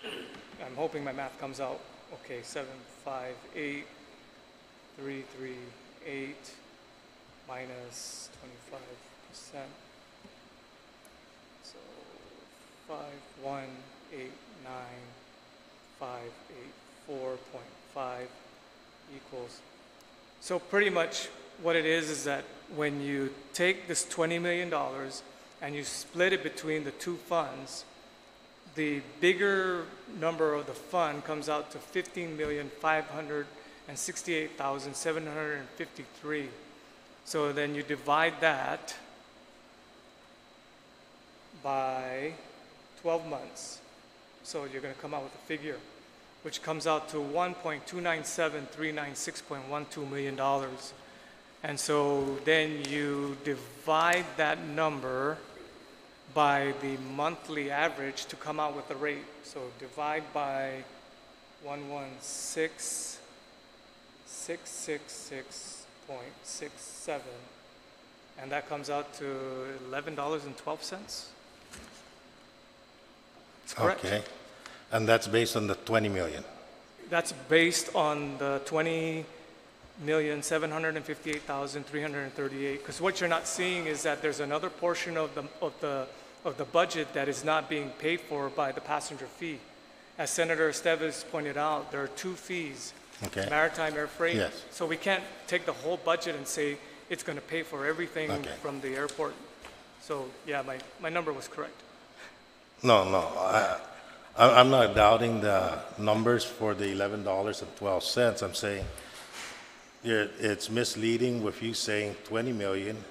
I'm hoping my math comes out okay. 758,338 minus 25%, so 5189,584.5 equals. So pretty much what it is that when you take this $20 million and you split it between the two funds, the bigger number of the fund comes out to 15,568,753. So then you divide that by 12 months. So you're going to come out with a figure, which comes out to $1,297,396.12 million. And so then you divide that number by the monthly average to come out with the rate. So divide by 116,666.67, and that comes out to $11.12. That's correct. Okay, and that's based on the 20 million. That's based on the 20,758,338. Because what you're not seeing is that there's another portion of the budget that is not being paid for by the passenger fee. As Senator Esteves pointed out, there are two fees: Okay. maritime air freight. Yes. So we can't take the whole budget and say it's going to pay for everything from the airport. So yeah, my number was correct. No, I'm not doubting the numbers for the $11.12. I'm saying it's misleading with you saying 20 million.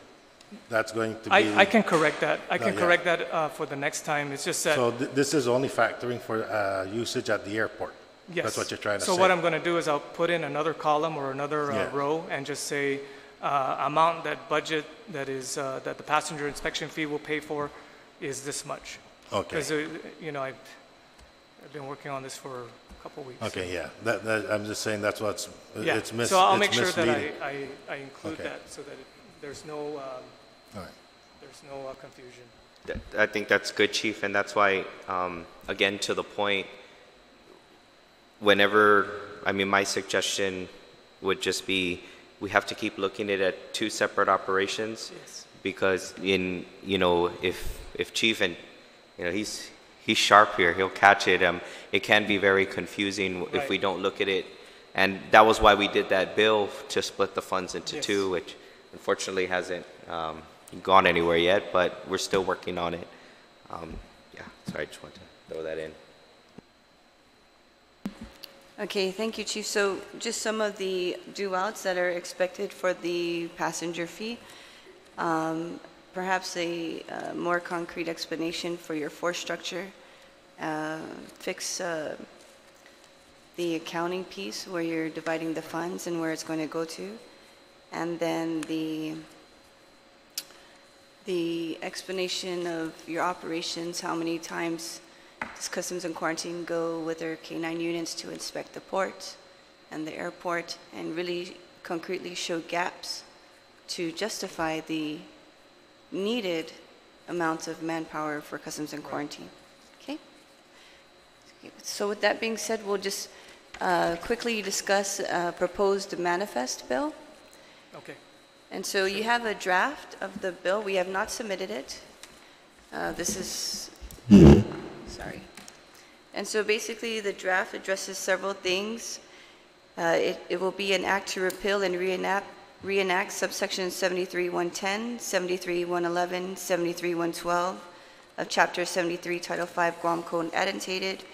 That's going to be... I can correct that. I can yeah. correct that for the next time. It's just that... So this is only factoring for usage at the airport. Yes. That's what you're trying to say. So what I'm going to do is I'll put in another column or another Yeah. row and just say amount that budget that is that the passenger inspection fee will pay for is this much. Okay. Because I've been working on this for a couple weeks. Okay, yeah. I'm just saying that's what's... Yeah. It's So I'll it's make sure that misleading. I include Okay. that so that there's no All right. confusion. I think that's good, Chief, and that's why, again, to the point, my suggestion would just be, we have to keep looking at two separate operations. Yes. Because if Chief, and he's sharp here, he'll catch it. It can be very confusing if we don't look at it, and that was why we did that bill to split the funds into Yes. two, which unfortunately hasn't gone anywhere yet, but we're still working on it. So I just want to throw that in. Okay, thank you, Chief. So just some of the due outs that are expected for the passenger fee. Perhaps a more concrete explanation for your force structure. Fix the accounting piece where you're dividing the funds and where it's going to go to. And then the explanation of your operations, how many times does Customs and Quarantine go with their K-9 units to inspect the port and the airport and really concretely show gaps to justify the needed amount of manpower for customs and quarantine. Okay? So with that being said, we'll just quickly discuss a proposed manifest bill. Okay. And so you have a draft of the bill. We have not submitted it. This is, sorry. And so basically the draft addresses several things. It will be an act to repeal and reenact subsection 73.110, 73.111, 73.112 of Chapter 73, Title 5, Guam Code annotated,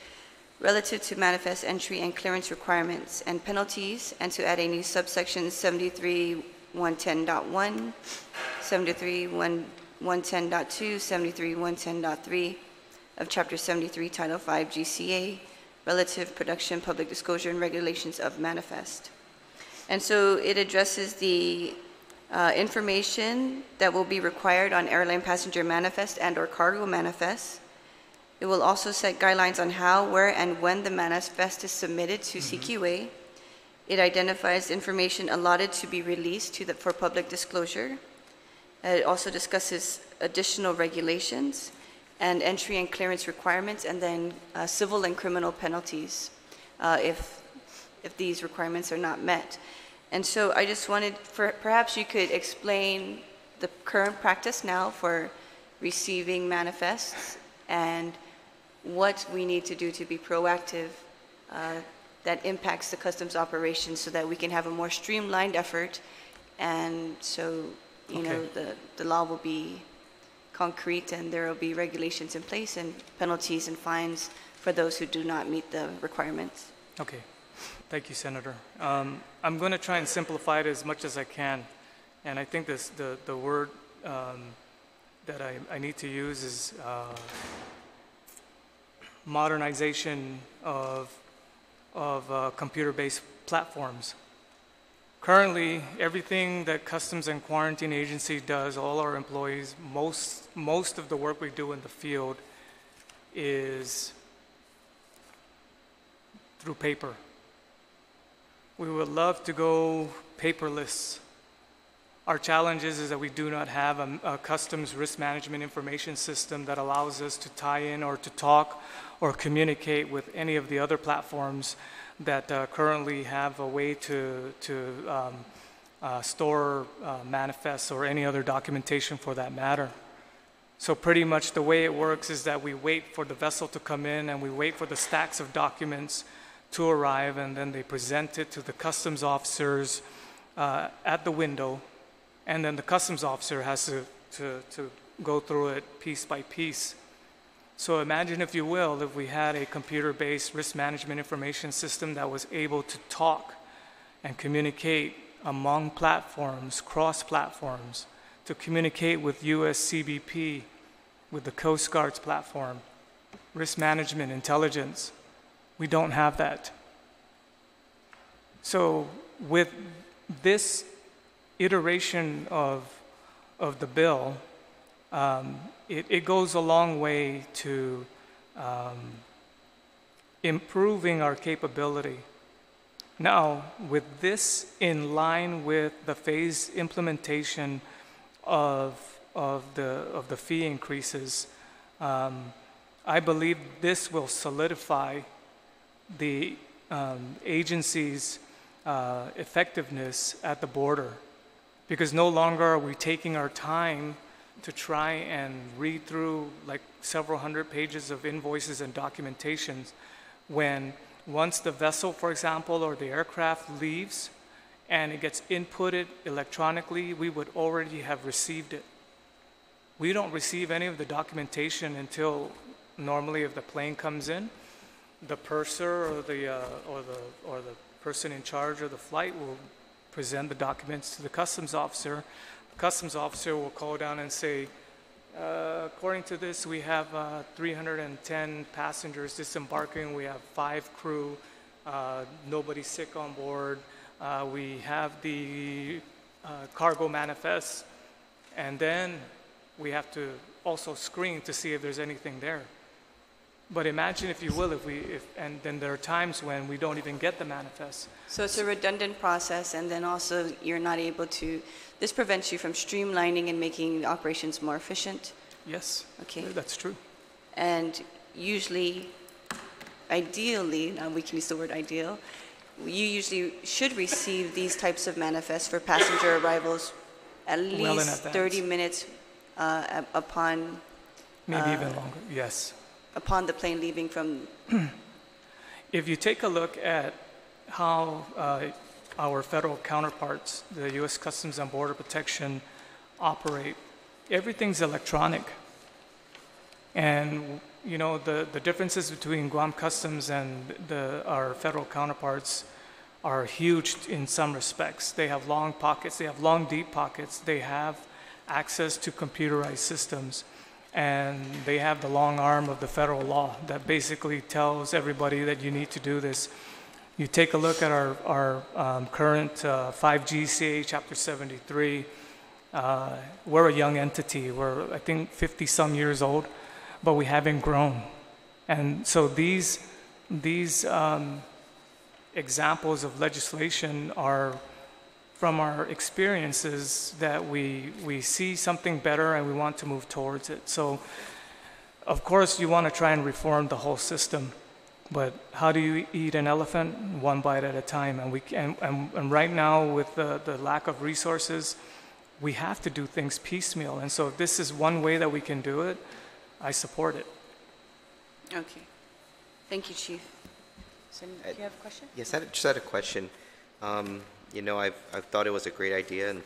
relative to manifest entry and clearance requirements and penalties, and to add a new subsection 73.110.1, 73.110.2, 73.110.3 of Chapter 73, Title 5, GCA, relative production, public disclosure, and regulations of manifest. And so it addresses the information that will be required on airline passenger manifest and/or cargo manifest. It will also set guidelines on how, where, and when the manifest is submitted to CQA. It identifies information allotted to be released for public disclosure. It also discusses additional regulations and entry and clearance requirements, and then civil and criminal penalties if these requirements are not met. And so I just wanted, perhaps you could explain the current practice now for receiving manifests and what we need to do to be proactive that impacts the customs operations so that we can have a more streamlined effort, and so you know the law will be concrete and there will be regulations in place and penalties and fines for those who do not meet the requirements. Okay. Thank you, Senator. I'm going to try and simplify it as much as I can. And I think the word that I need to use is modernization of computer-based platforms. Currently, everything that Customs and Quarantine Agency does, all our employees, most of the work we do in the field is through paper. We would love to go paperless. Our challenge is that we do not have a customs risk management information system that allows us to tie in or to talk or communicate with any of the other platforms that currently have a way to store manifests or any other documentation for that matter. So pretty much the way it works is that we wait for the vessel to come in and we wait for the stacks of documents to arrive, and then they present it to the customs officers at the window, and then the customs officer has to go through it piece by piece. So imagine, if you will, if we had a computer-based risk management information system that was able to talk and communicate among platforms, cross-platforms, to communicate with US CBP, with the Coast Guard's platform, risk management, intelligence. We don't have that. So with this iteration of the bill, it goes a long way to improving our capability. Now, with this in line with the phased implementation of the fee increases, I believe this will solidify the agency's effectiveness at the border, because no longer are we taking our time to try and read through like several hundred pages of invoices and documentations when once the vessel, for example, or the aircraft leaves and it gets inputted electronically, we would already have received it. We don't receive any of the documentation until normally if the plane comes in, the purser or the person in charge of the flight will present the documents to the customs officer. The customs officer will call down and say, according to this, we have 310 passengers disembarking. We have 5 crew. Nobody's sick on board. We have the cargo manifest. And then we have to also screen to see if there's anything there. But imagine, if you will, and then there are times when we don't even get the manifest. So it's a redundant process, and then also you're not able to this prevents you from streamlining and making operations more efficient. Yes, Okay. that's true. And usually, ideally, now we can use the word ideal, you usually should receive these types of manifests for passenger arrivals at Well in least advance. 30 minutes upon Maybe even longer, yes. the plane leaving from. If you take a look at how our federal counterparts, the U.S. Customs and Border Protection, operate, everything's electronic. And, you know, the differences between Guam Customs and our federal counterparts are huge in some respects. They have long pockets, they have long, deep pockets, they have access to computerized systems, and they have the long arm of the federal law that basically tells everybody that you need to do this. You take a look at our current 5G CA Chapter 73, we're a young entity. We're, I think, 50-some years old, but we haven't grown. And so these examples of legislation are from our experiences that we see something better and we want to move towards it. So, of course, you want to try and reform the whole system, but how do you eat an elephant? One bite at a time. And right now, with the lack of resources, we have to do things piecemeal. And so if this is one way that we can do it, I support it. Okay. Thank you, Chief. Do you have a question? Yes, I just had a question. You know, I've thought it was a great idea, and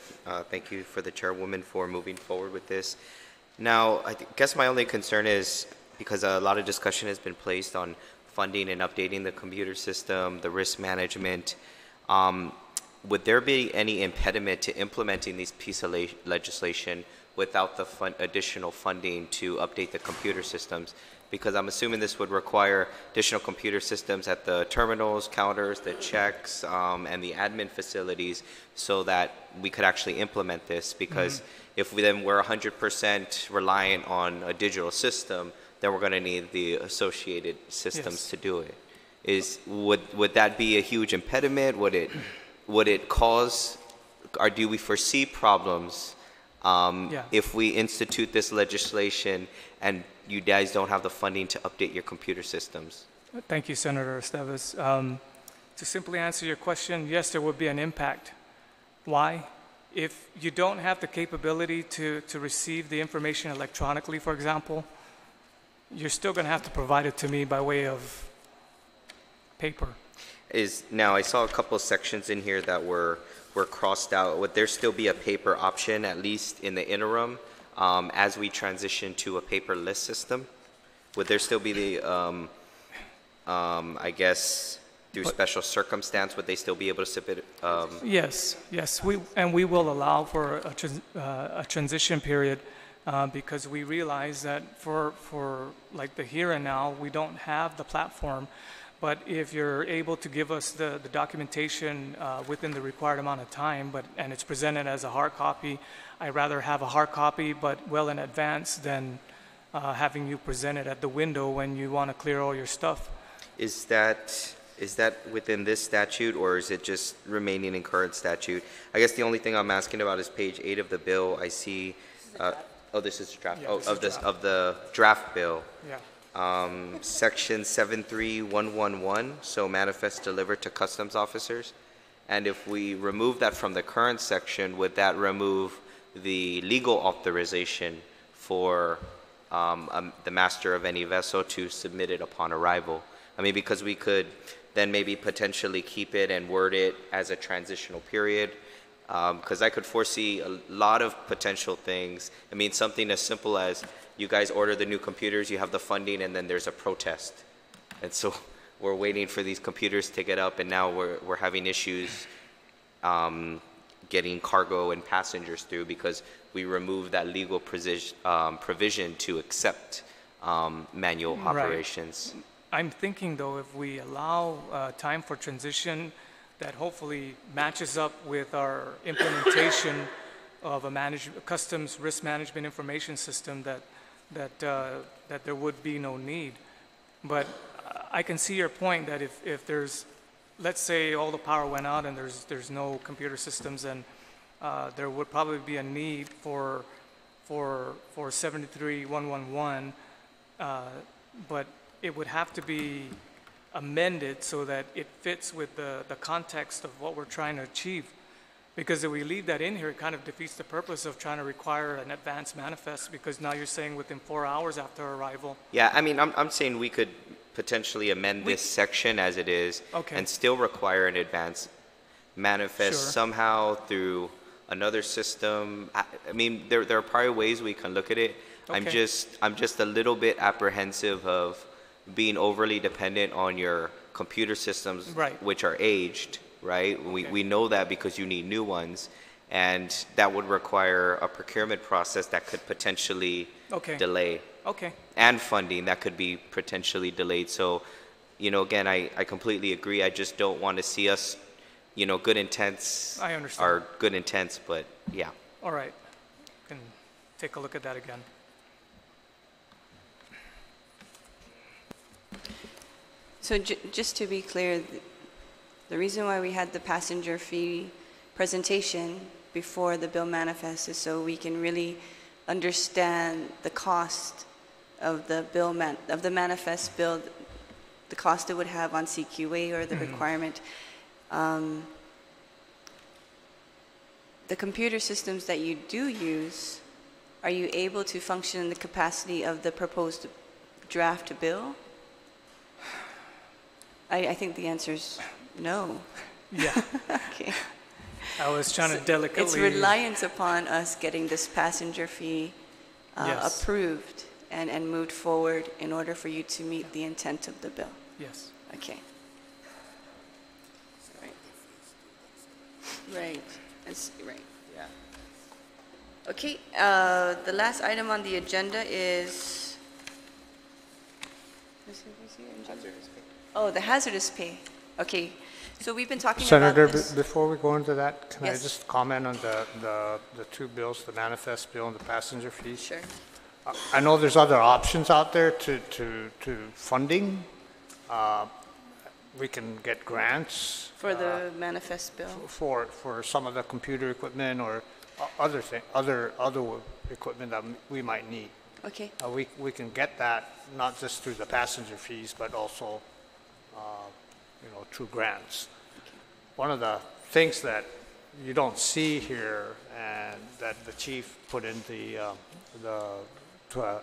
thank you for the chairwoman for moving forward with this. Now, I guess my only concern is, because a lot of discussion has been placed on funding and updating the computer system, the risk management, would there be any impediment to implementing these pieces of legislation without the additional funding to update the computer systems? Because I'm assuming this would require additional computer systems at the terminals, counters, the checks, and the admin facilities, so that we could actually implement this. Because if we're 100% reliant on a digital system, then we're going to need the associated systems to do it. Would that be a huge impediment? Would it cause, or do we foresee problems if we institute this legislation and you guys don't have the funding to update your computer systems? Thank you, Senator Esteves. To simply answer your question, yes, there would be an impact. Why? If you don't have the capability to receive the information electronically, for example, you're still going to have to provide it to me by way of paper. Now, I saw a couple of sections in here that were crossed out. Would there still be a paper option, at least in the interim, as we transition to a paperless system? Would there still be the, I guess, through special circumstance, would they still be able to submit? Yes, we will allow for a transition period because we realize that for like the here and now, we don't have the platform. But if you're able to give us the documentation within the required amount of time, and it's presented as a hard copy, I'd rather have a hard copy, but well in advance, than having you present it at the window when you want to clear all your stuff. Is that within this statute, or is it just remaining in current statute? I guess the only thing I'm asking about is page 8 of the bill. I see. This is draft. Yeah, of the draft bill. Yeah. Section 73111, so manifest delivered to customs officers. And if we remove that from the current section, would that remove the legal authorization for the master of any vessel to submit it upon arrival? I mean, because we could then maybe potentially keep it and word it as a transitional period. Because I could foresee a lot of potential things. I mean, something as simple as you guys order the new computers, you have the funding, and then there's a protest. And so we're waiting for these computers to get up, and now we're having issues getting cargo and passengers through because we removed that legal provision to accept manual operations. Right. I'm thinking, though, if we allow time for transition, that hopefully matches up with our implementation of a customs risk management information system, that there would be no need. But I can see your point that if there's, let's say all the power went out and there's no computer systems, and there would probably be a need for 73111, but it would have to be amended so that it fits with the context of what we're trying to achieve. Because if we leave that in here, it kind of defeats the purpose of trying to require an advance manifest, because now you're saying within 4 hours after arrival. Yeah, I mean, I'm saying we could potentially amend this section as it is Okay. and still require an advance manifest Sure. somehow through another system. I mean, there are probably ways we can look at it. I'm Okay. just a little bit apprehensive of being overly dependent on your computer systems, Right. which are aged, right? We know that because you need new ones, and that would require a procurement process that could potentially Okay. delay, Okay. and funding that could be potentially delayed. So, again, I completely agree. I just don't want to see us, good intents I understand. are good intents, but yeah. All right. Can take a look at that again. So just to be clear, the reason why we had the passenger fee presentation before the bill manifest is so we can really understand the cost of the of the manifest bill, the cost it would have on CQA or the requirement. The computer systems that you do use, are you able to function in the capacity of the proposed draft bill? I think the answer is no. Yeah. Okay. I was trying to It's delicately. reliance upon us getting this passenger fee Yes. approved and moved forward in order for you to meet the intent of the bill. Yes. Okay. Right. That's right. Yeah. Okay. The last item on the agenda is. Oh, the hazardous pay. Okay. So we've been talking Senator, about this. before we go into that, can I Yes. just comment on the two bills, the manifest bill and the passenger fees? Sure. I know there's other options out there to funding. We can get grants For the manifest bill. for some of the computer equipment or other equipment that we might need. Okay. We can get that not just through the passenger fees, but also, through grants. One of the things that you don't see here and that the chief put in for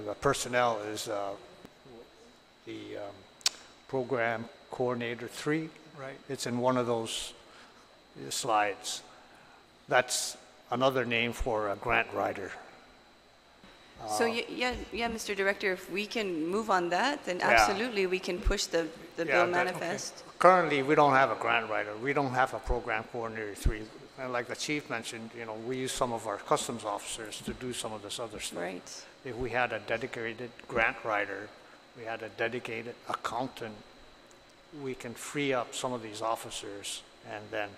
the personnel is the program coordinator 3. Right. It's in one of those slides. That's another name for a grant writer. So yeah, Mr. Director, if we can move on that, then Yeah. absolutely we can push the Yeah, bill that- manifest. Currently, we don't have a grant writer. We don't have a program coordinator 3. And like the chief mentioned, we use some of our customs officers to do some of this other stuff. Right. If we had a dedicated grant writer, we had a dedicated accountant, we can free up some of these officers, and then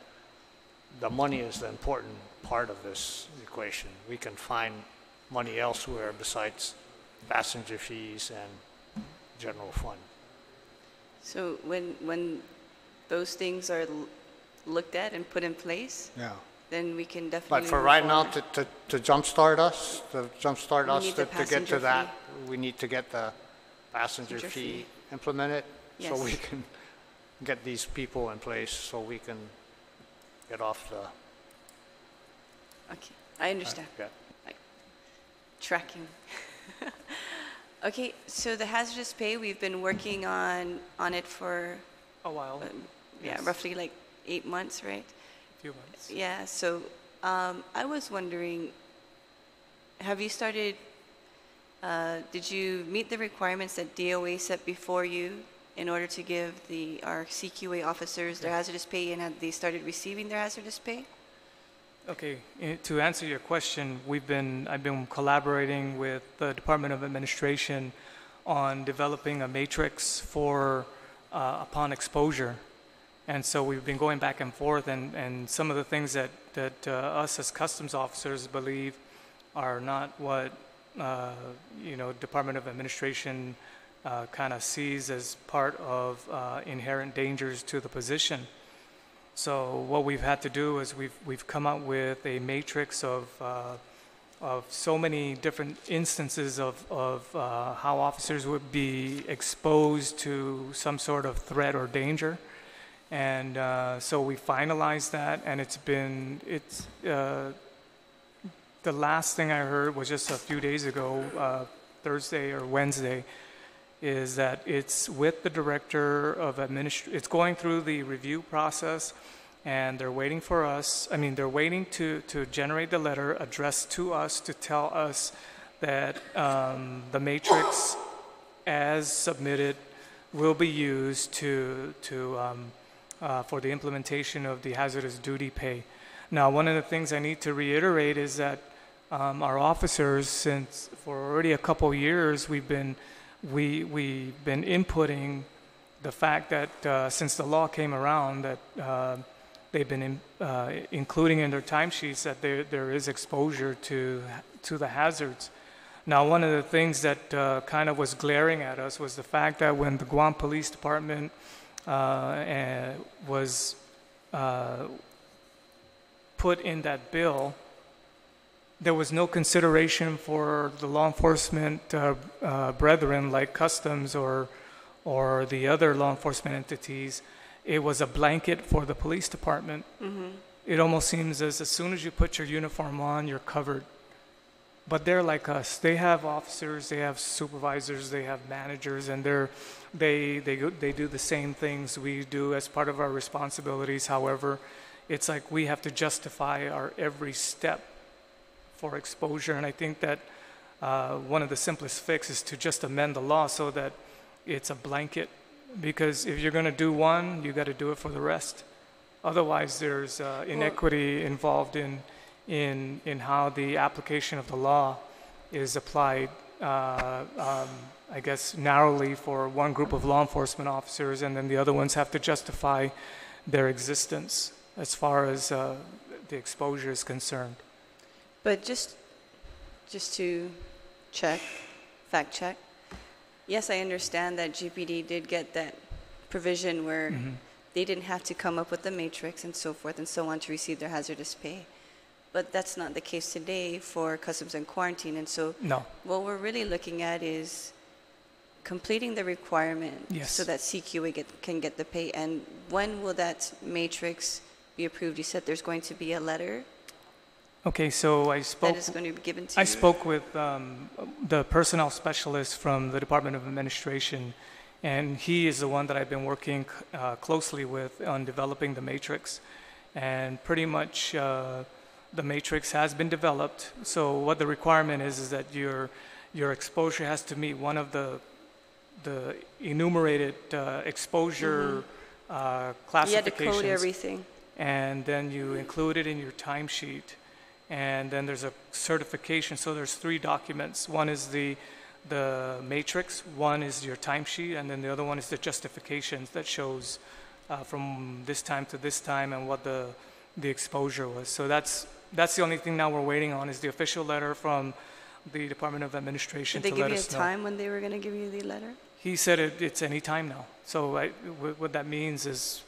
the money is the important part of this equation. We can find money elsewhere besides passenger fees and general fund. So when those things are looked at and put in place, Yeah. then we can definitely. But for move right now, forward. to jumpstart us, We need the to get passenger to that, we need to get the passenger Passenger fee fee. implemented, so Yes. we can get these people in place, so we can get off the. Okay, I understand. Yeah. Tracking. Okay, so the hazardous pay, we've been working on it for, A while. yeah, Yes. roughly like 8 months, right? A few months. Yeah, so I was wondering, have you started, did you meet the requirements that DOA set before you in order to give our CQA officers their hazardous pay, and have they started receiving their hazardous pay? Okay, to answer your question, I've been collaborating with the Department of Administration on developing a matrix for upon exposure. And so we've been going back and forth, and some of the things that us as customs officers believe are not what, Department of Administration kind of sees as part of inherent dangers to the position. So what we've had to do is we've come up with a matrix of so many different instances of how officers would be exposed to some sort of threat or danger. And so we finalized that, and the last thing I heard was just a few days ago, Thursday or Wednesday, is that it's with the director of administration. It's going through the review process, and they're waiting for us. I mean, they're waiting to generate the letter addressed to us to tell us that the matrix, as submitted, will be used for the implementation of the hazardous duty pay. Now, one of the things I need to reiterate is that our officers, since for already a couple years, we've been inputting the fact that since the law came around, that they've been including in their timesheets that there is exposure to the hazards. Now, one of the things that kind of was glaring at us was the fact that when the Guam Police Department was put in that bill, there was no consideration for the law enforcement brethren like Customs or the other law enforcement entities. It was a blanket for the police department. Mm-hmm. It almost seems as soon as you put your uniform on, you're covered. But they're like us. They have officers, they have supervisors, they have managers, and they do the same things we do as part of our responsibilities. However, it's like we have to justify our every step for exposure. And I think that one of the simplest fixes is to just amend the law so that it's a blanket. Because if you're going to do one, you got to do it for the rest. Otherwise, there's inequity involved in how the application of the law is applied, I guess, narrowly for one group of law enforcement officers, and then the other ones have to justify their existence as far as the exposure is concerned. But just to fact check, yes, I understand that GPD did get that provision where they didn't have to come up with the matrix and so forth and so on to receive their hazardous pay. But that's not the case today for Customs and Quarantine. And so what we're really looking at is completing the requirement so that CQA can get the pay. And when will that matrix be approved? You said there's going to be a letter. Okay, so I spoke. That is going to be given to you. I spoke with the personnel specialist from the Department of Administration, and he is the one that I've been working closely with on developing the matrix. And pretty much the matrix has been developed. So what the requirement is that your exposure has to meet one of the enumerated exposure classifications. You had to code everything. And then you include it in your timesheet. And then there's a certification. So there's 3 documents. One is the matrix, one is your timesheet, and then the other one is the justifications that shows from this time to this time and what the exposure was. So that's the only thing now we're waiting on is the official letter from the Department of Administration to let us know. Did they give you a time when they were going to give you the letter? He said it's any time now. So what that means is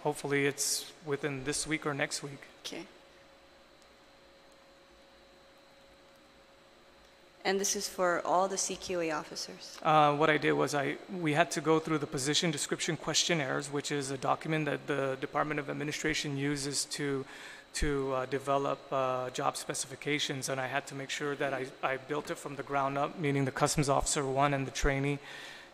hopefully it's within this week or next week. Okay. And this is for all the CQA officers? What I did was we had to go through the position description questionnaires, which is a document that the Department of Administration uses to develop job specifications, and I had to make sure that I built it from the ground up, meaning the customs officer 1 and the trainee.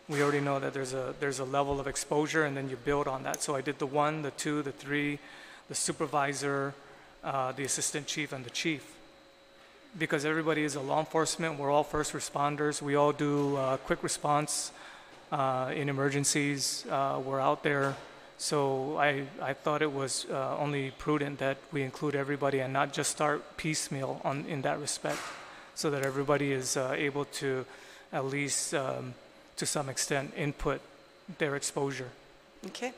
We already know that there's a level of exposure, and then you build on that. So I did the 1, the 2, the 3, the supervisor, the assistant chief, and the chief. Because everybody is a law enforcement, we're all first responders. We all do quick response in emergencies. We're out there. So I thought it was only prudent that we include everybody and not just start piecemeal in that respect, so that everybody is able to at least to some extent input their exposure. Okay.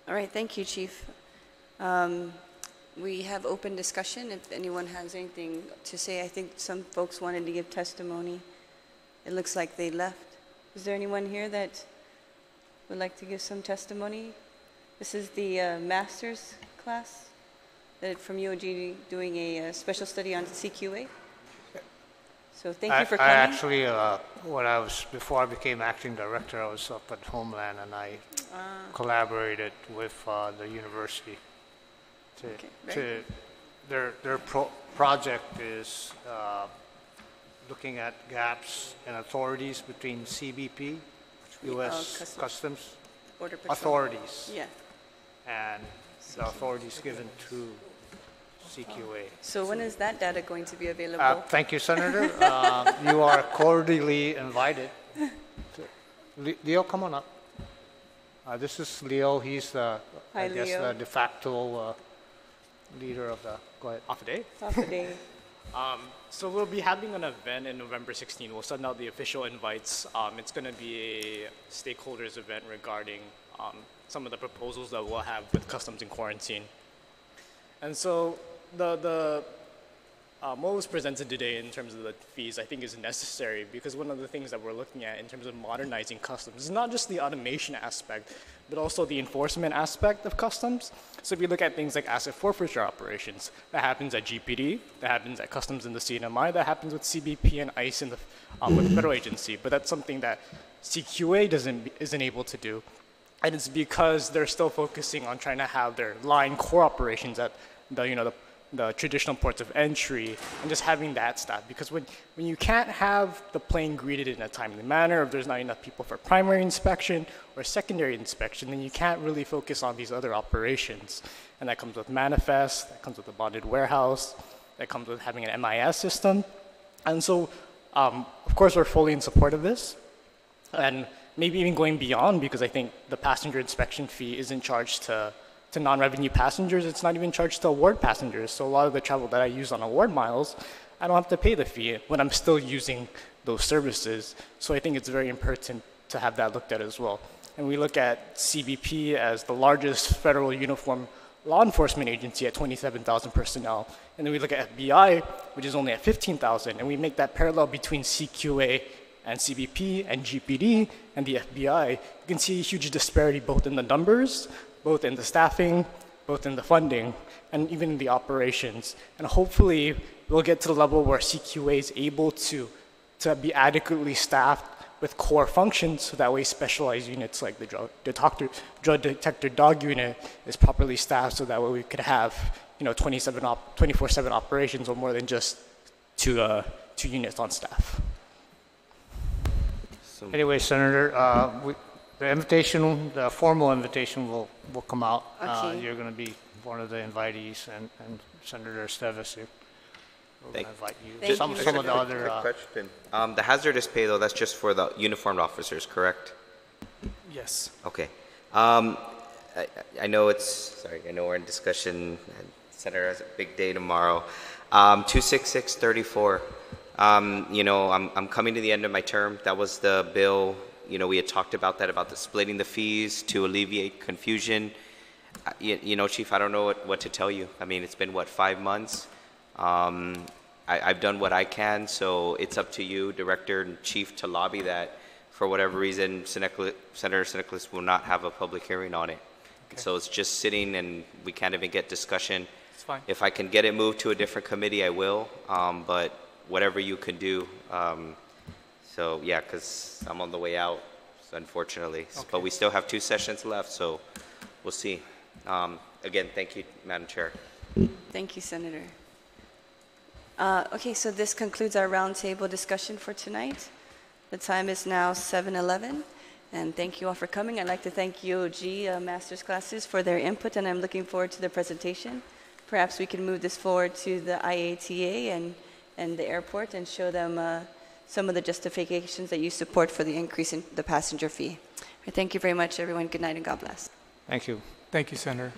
All right. Thank you, Chief. We have open discussion. If anyone has anything to say, I think some folks wanted to give testimony. It looks like they left. Is there anyone here that would like to give some testimony? This is the master's class from UOG doing a special study on CQA. So thank you for coming. I actually, before I became acting director, I was up at Homeland and I collaborated with the university. Their project is looking at gaps in authorities between CBP, U.S. Customs Border Patrol. authorities, Yeah. and the authorities given to CQA. So when is that data going to be available? Thank you, Senator. You are cordially invited. Leo, come on up. This is Leo. He's the, Hi, I guess, Leo. the de facto leader of the. Go ahead. Off a day? Half a day. So we'll be having an event in November 16. We'll send out the official invites. It's going to be a stakeholders event regarding some of the proposals that we'll have with customs and quarantine. And so what was presented today in terms of the fees, I think is necessary because one of the things that we're looking at in terms of modernizing customs is not just the automation aspect, but also the enforcement aspect of customs. So if you look at things like asset forfeiture operations, that happens at GPD, that happens at customs in the CNMI, that happens with CBP and ICE in the, with the federal agency, but that's something that CQA isn't able to do. And it's because they're still focusing on trying to have their line core operations at the traditional ports of entry and just having that staff. Because when you can't have the plane greeted in a timely manner, if there's not enough people for primary inspection or secondary inspection, then you can't really focus on these other operations. And that comes with manifest, that comes with a bonded warehouse, that comes with having an MIS system. And so, of course, we're fully in support of this. And maybe even going beyond, because I think the passenger inspection fee isn't charged to non-revenue passengers. It's not even charged to award passengers. So a lot of the travel that I use on award miles, I don't have to pay the fee when I'm still using those services. So I think it's very important to have that looked at as well. And we look at CBP as the largest federal uniform law enforcement agency at 27,000 personnel. And then we look at FBI, which is only at 15,000. And we make that parallel between CQA and CBP and GPD and the FBI. You can see a huge disparity both in the numbers, both in the staffing, both in the funding, and even in the operations. And hopefully, we'll get to the level where CQA is able to be adequately staffed with core functions, so that way specialized units like the drug detector dog unit is properly staffed, so that way we could have 24/7 operations or more than just two units on staff. Anyway, Senator, the formal invitation will come out. Okay. You're going to be one of the invitees, and Senator Esteves, we're going to invite you. Thank Some you. of the other. Quick question. The hazardous pay, though, that's just for the uniformed officers, correct? Yes. Okay. I know we're in discussion. Senator has a big day tomorrow. 26634. I'm coming to the end of my term. That was the bill. We had talked about that, about the splitting the fees to alleviate confusion. Chief, I don't know what to tell you. I mean, it's been, 5 months? I've done what I can, so it's up to you, Director and Chief, to lobby that for whatever reason, Senator Siniclis will not have a public hearing on it. Okay. So it's just sitting and we can't even get discussion. It's fine. If I can get it moved to a different committee, I will, but whatever you can do. So yeah, because I'm on the way out, unfortunately. Okay. But we still have 2 sessions left, so we'll see. Again, thank you, Madam Chair. Thank you, Senator. Okay, so this concludes our roundtable discussion for tonight. The time is now 7:11, and thank you all for coming. I'd like to thank UOG master's classes for their input, and I'm looking forward to the presentation. Perhaps we can move this forward to the IATA and the airport and show them some of the justifications that you support for the increase in the passenger fee. Thank you very much, everyone. Good night and God bless. Thank you. Thank you, Senator.